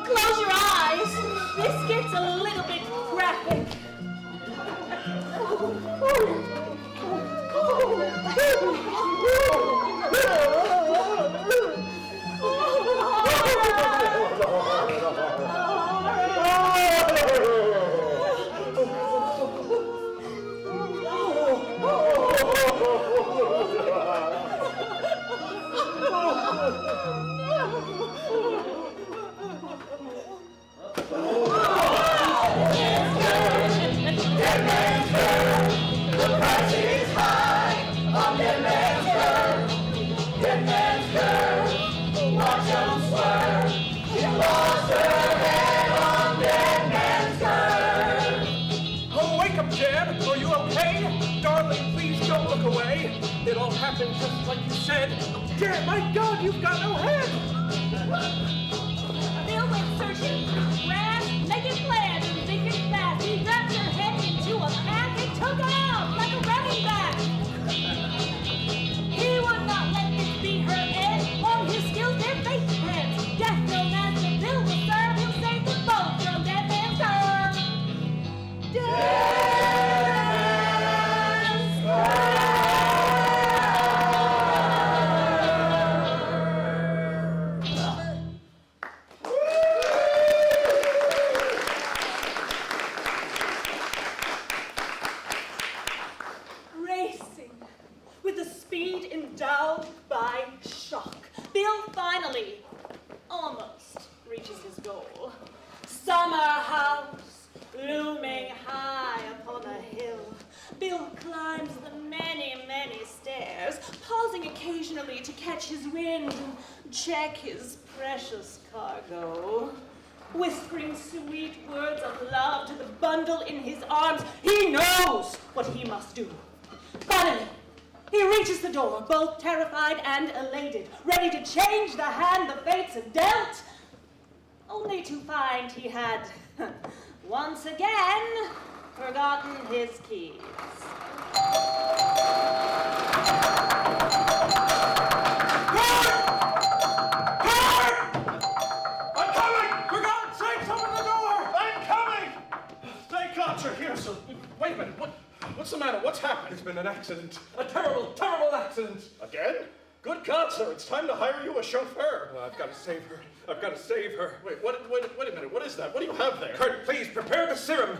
Close your eyes. This gets a little bit graphic. Watch them swerve. She lost her head. happened just like you said. Jan, my God, you've got no head! Bill went searching, ran, making plans, and thinking fast. He wrapped her head into a pack and took off like a running back. He would not let this be her end. On his skills, their fate depends. Death no master Bill will serve. He'll save them both from death and term. Death! Racing with the speed endowed by shock, Bill finally almost reaches his goal. Summer house looming high upon a hill. Bill climbs the many, many stairs, pausing occasionally to catch his wind and check his precious cargo. Whispering sweet words of love to the bundle in his arms, he knows what he must do. Finally, he reaches the door, both terrified and elated, ready to change the hand the fates had dealt, only to find he had, once again, forgotten his keys. I'm coming! For God's sake, open the door! I'm coming! Thank God you're here, sir. Wait a minute, what's the matter? What's happened? There's been an accident. A terrible, terrible accident. Again? Good God, sir, it's time to hire you a chauffeur. Oh, I've got to save her. I've got to save her. Wait a minute. What is that? What do you have there? Kurt, please, prepare the serum.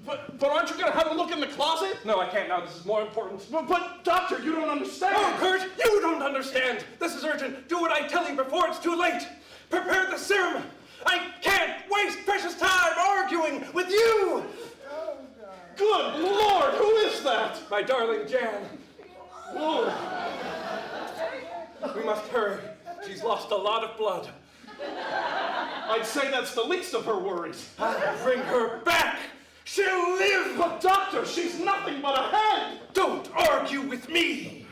But aren't you going to have a look in the closet? No, I can't now. This is more important. But doctor, you don't understand. Oh, Kurt, you don't understand. This is urgent. Do what I tell you before it's too late. Prepare the serum. I can't waste precious time arguing with you. Good Lord, who is that? My darling Jan. Lord. We must hurry. She's lost a lot of blood. I'd say that's the least of her worries. I'll bring her back. She'll live. But doctor, she's nothing but a head. Don't argue with me.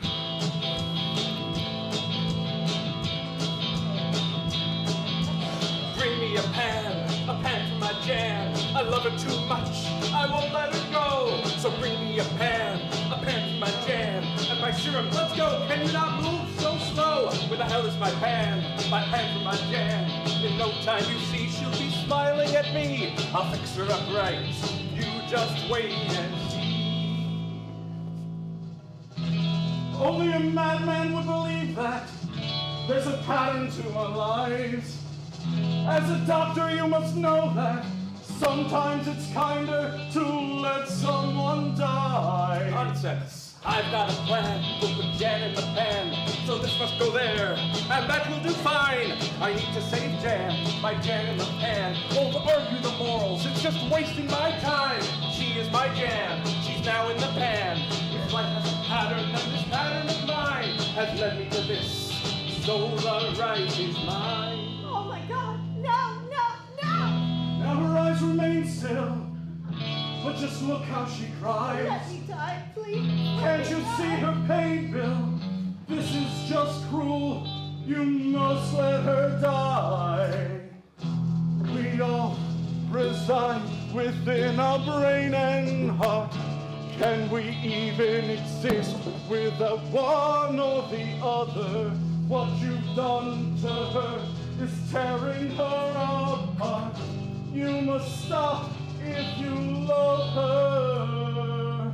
Bring me a pan for my Jan. I love her too much, I won't let her go. So bring me a pan for my Jan. And my serum, let's go. Can you not move so slow? Where the hell is my pan for my Jan? In no time, you see, she'll be smiling at me. I'll fix her up right. You just wait and see. Only a madman would believe that. There's a pattern to our lives. As a doctor, you must know that sometimes it's kinder to let someone die. Nonsense. I've got a plan. We'll put Jan in the pan. So this must go there, and that will do fine. I need to save Jan, my Jan in the pan. Won't argue the morals, it's just wasting my time. She is my Jan, she's now in the pan. If life has a pattern, then this pattern of mine has led me to this. So the right is mine. Oh my God, no! Now her eyes remain still, but just look how she cries. Let me die, please. Can't you see her pain, Bill? This is just cruel. You must let her die. We all reside within our brain and heart. Can we even exist without one or the other? What you've done to her is tearing her apart. You must stop if you love her.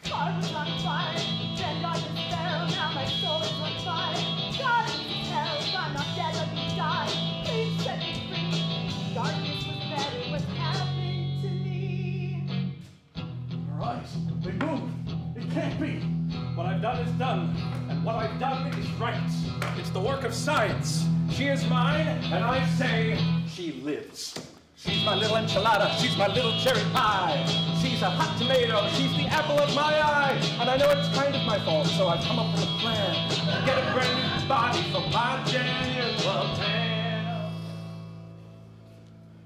Car was on fire, then darkness fell, now my soul is on fire. God is hell, if I'm not dead, let me die. Please set me free. Darkness was better, what's happened to me? Her eyes, they move. It can't be. What I've done is done, and what I've done is right. It's the work of science. She is mine, and I say she lives. She's my little enchilada, she's my little cherry pie. She's a hot tomato, she's the apple of my eye. And I know it's kind of my fault, so I've come up with a plan to get a brand new body for my Jan in the pan.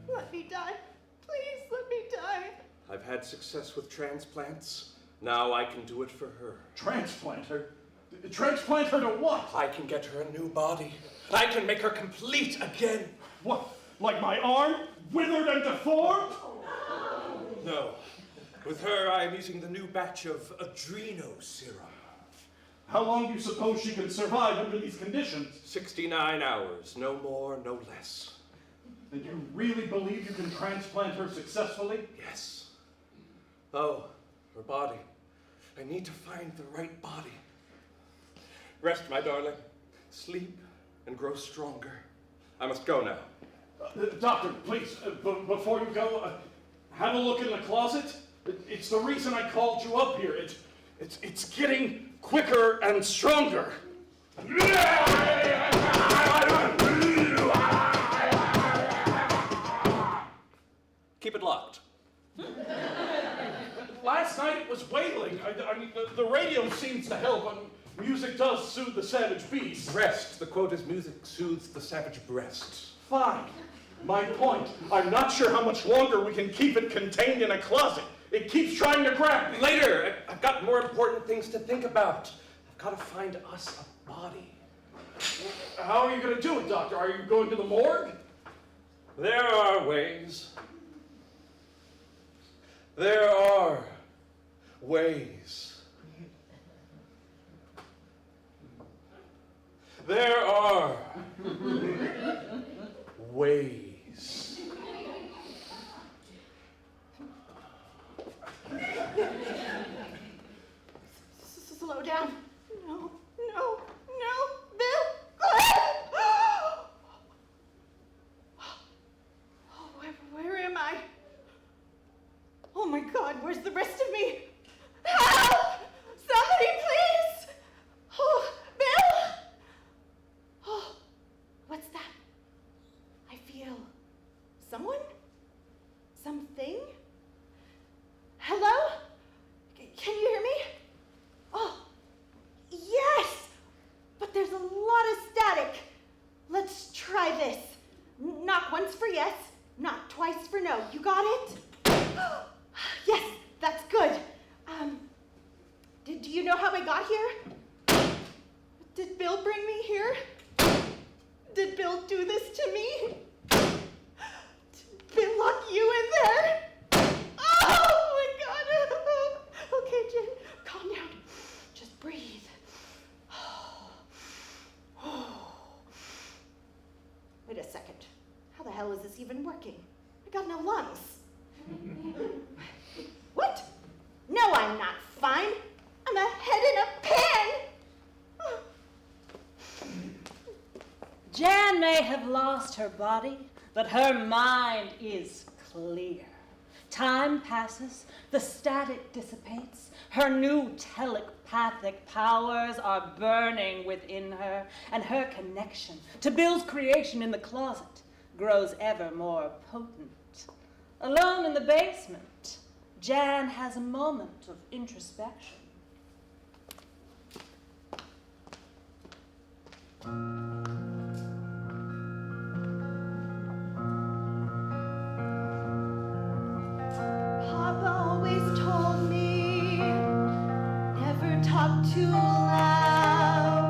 Let me die. Please let me die. I've had success with transplants. Now I can do it for her. Transplant her? Transplant her to what? I can get her a new body. I can make her complete again. What? Like my arm? Withered and deformed? No. With her, I am using the new batch of adreno serum. How long do you suppose she can survive under these conditions? 69 hours, no more, no less. And you really believe you can transplant her successfully? Yes. Oh, her body. I need to find the right body. Rest, my darling. Sleep and grow stronger. I must go now. Doctor, please, before you go, have a look in the closet. It's the reason I called you up here. It's getting quicker and stronger. Keep it locked. Last night it was wailing. I mean, the radio seems to help. Music does soothe the savage beast. Rest. The quote is, music soothes the savage breast. Fine. My point. I'm not sure how much longer we can keep it contained in a closet. It keeps trying to grab me. Later. I've got more important things to think about. I've got to find us a body. How are you going to do it, Doctor? Are you going to the morgue? There are ways. There are ways. There are ways. Slow down. No, no, no, Bill. Where am I? Oh my God, where's the rest of me? Help! Somebody, please! Oh, Bill! Oh, what's that? I feel someone? Something? Hello? Can you hear me? Oh, yes! But there's a lot of static. Let's try this. Knock once for yes, knock twice for no. You got it? Yes, that's good. Do you know how I got here? Did Bill bring me here? Did Bill do this to me? Did Bill lock you in there? Oh my God! Okay, Jen, calm down. Just breathe. Wait a second. How the hell is this even working? I got no lungs. What? No, I'm not fine. I'm a head in a pan. Jan may have lost her body, but her mind is clear. Time passes, the static dissipates, her new telepathic powers are burning within her, and her connection to Bill's creation in the closet grows ever more potent. Alone in the basement, Jan has a moment of introspection. Papa always told me, never talk too loud,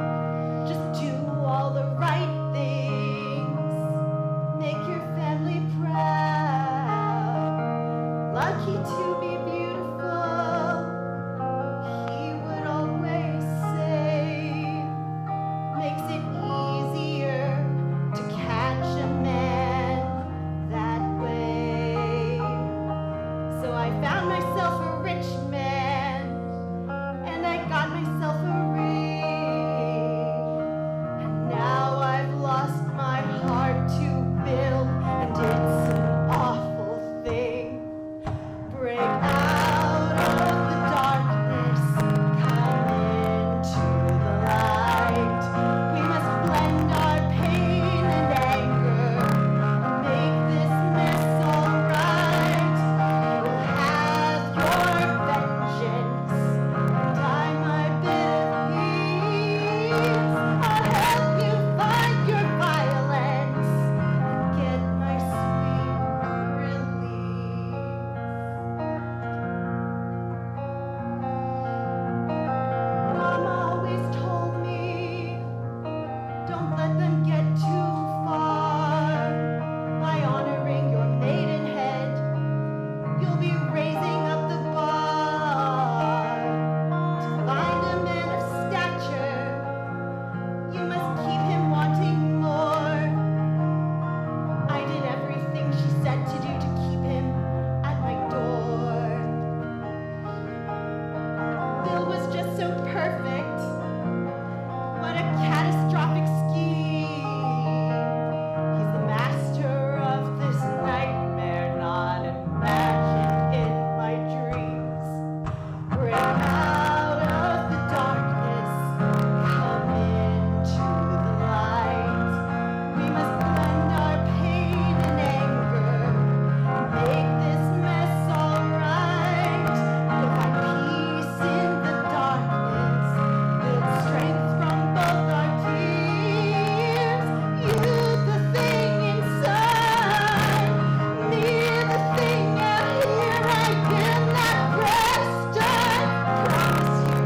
just do all the right things, make your family proud. Lucky to be beautiful, he would always say, makes it easier to catch a man that way. So I found myself a rich man, and I got myself a perfect. What a catastrophic scheme. He's the master of this nightmare, not imagined in my dreams. Break out of the darkness, come into the light. We must blend our pain and anger, make this mess alright. You'll find peace in the darkness, build strength from both our tears. You, the thing inside, me, the thing out here, right in that breast. I promise you,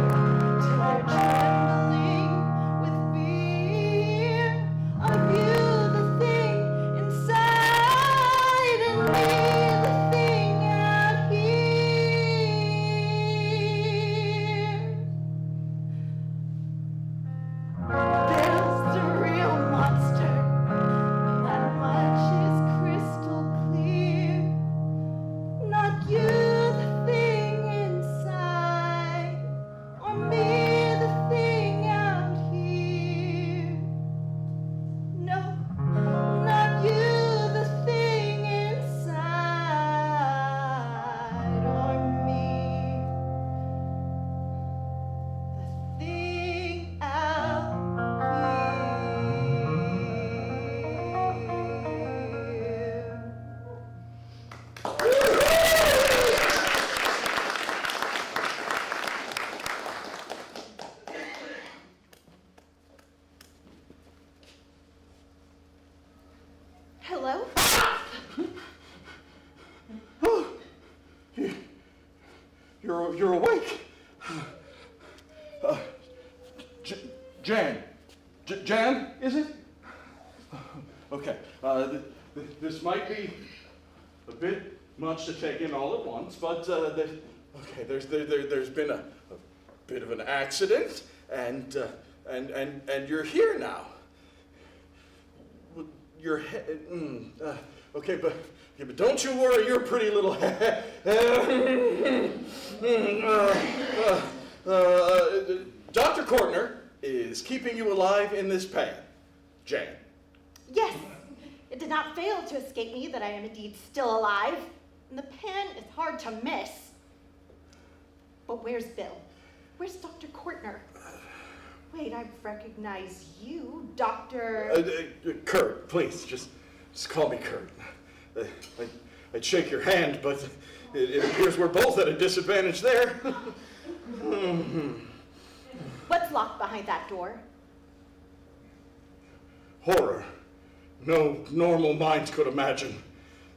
till they're trembling with fear of you, the thing inside, and me, the thing out here. Bill's the real monster. That much is crystal clear. Not you, the thing inside, or me, the thing out here. No, not you, the thing inside, or me, the thing out here. Hello? You're awake. Jan. Jan, is it? Okay. This might be a bit much to take in all at once, but there's been a bit of an accident, and you're here now. Your head. Okay, but don't you worry your pretty little head. Dr. Kortner is keeping you alive in this pen, Jan. Yes, it did not fail to escape me that I am indeed still alive, and the pen is hard to miss. But where's Bill? Where's Dr. Kortner? Wait, I recognize you, Dr. Kurt, please, just call me Kurt. I'd shake your hand, but it appears we're both at a disadvantage there. What's locked behind that door? Horror. No normal mind could imagine.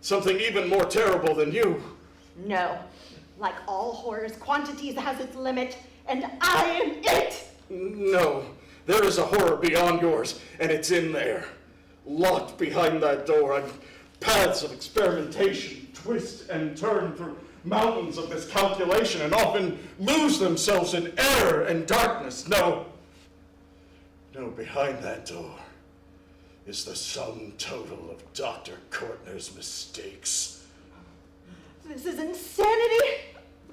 Something even more terrible than you. No. Like all horrors, quantities has its limit, and I am it! No. There is a horror beyond yours, and it's in there. Locked behind that door. Paths of experimentation twist and turn through mountains of miscalculation and often lose themselves in error and darkness. No, behind that door is the sum total of Dr. Kortner's mistakes. This is insanity!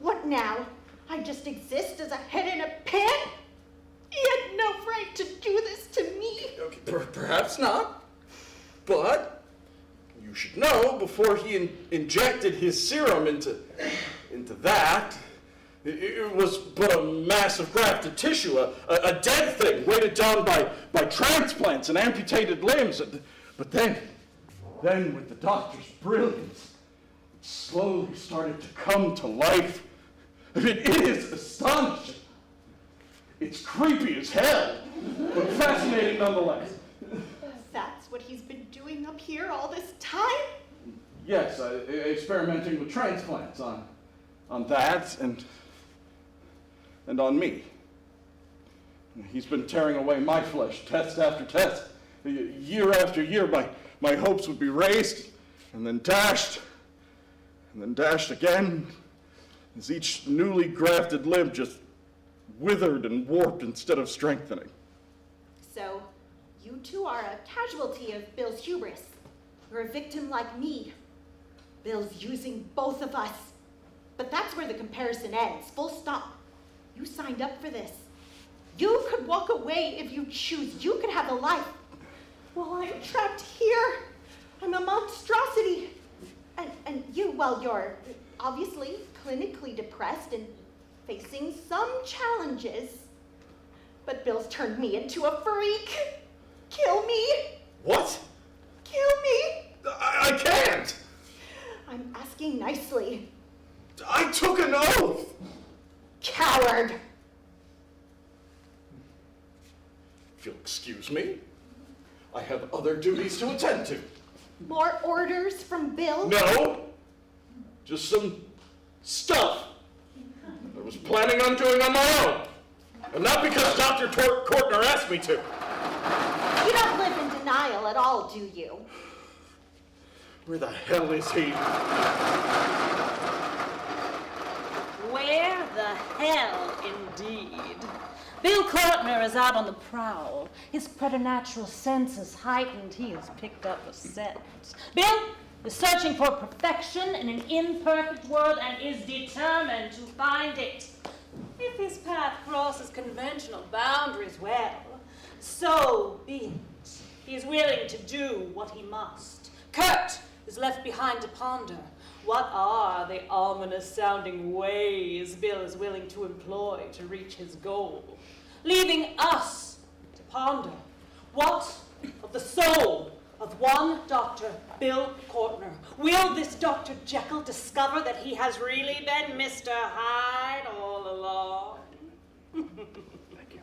What now? I just exist as a head in a pen? He had no right to do this to me. Okay, perhaps not, but you should know before he injected his serum into that, it was but a mass of grafted tissue, a dead thing weighted down by transplants and amputated limbs. But then with the doctor's brilliance, it slowly started to come to life. I mean, it is astonishing. It's creepy as hell, but fascinating nonetheless. That's what he's been doing up here all this time? Yes, experimenting with transplants on that and on me. He's been tearing away my flesh, test after test. Year after year, my hopes would be raised and then dashed again, as each newly grafted limb just withered and warped instead of strengthening. So, you two are a casualty of Bill's hubris. You're a victim like me. Bill's using both of us. But that's where the comparison ends, full stop. You signed up for this. You could walk away if you choose. You could have a life. Well, I'm trapped here. I'm a monstrosity. And you, well, you're obviously clinically depressed and facing some challenges. But Bill's turned me into a freak. Kill me. What? Kill me. I can't. I'm asking nicely. I took an oath. Coward. If you'll excuse me, I have other duties to attend to. More orders from Bill? No, just some stuff I was planning on doing on my own. And not because Dr. Kortner asked me to. You don't live in denial at all, do you? Where the hell is he? Where the hell, indeed. Bill Kortner is out on the prowl. His preternatural senses heightened. He has picked up a scent. Bill is searching for perfection in an imperfect world and is determined to find it. If his path crosses conventional boundaries, well, so be it. He is willing to do what he must. Kurt is left behind to ponder. What are the ominous-sounding ways Bill is willing to employ to reach his goal? Leaving us to ponder. What of the soul of one Dr. Bill Kortner? Will this Dr. Jekyll discover that he has really been Mr. Hyde all along? Thank you.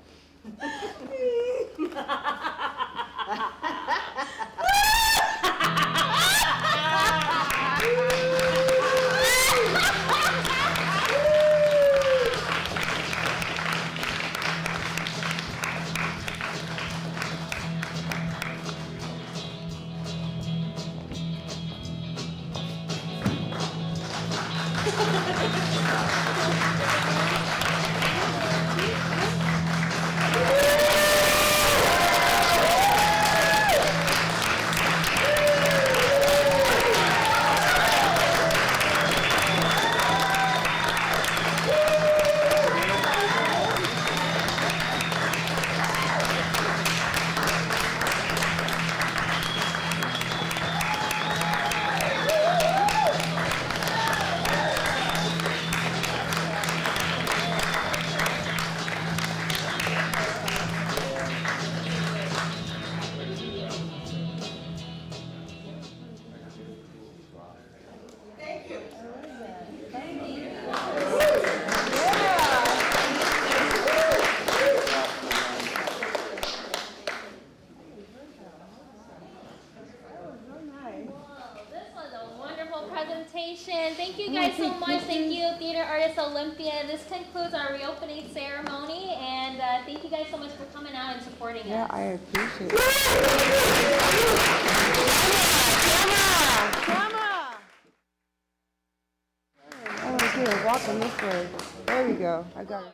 Thank you guys so much. Thank you, Theater Artists Olympia. This concludes our reopening ceremony, and thank you guys so much for coming out and supporting us. Yeah, I appreciate it. Camera! I want to see her walking this way. There we go. I got it.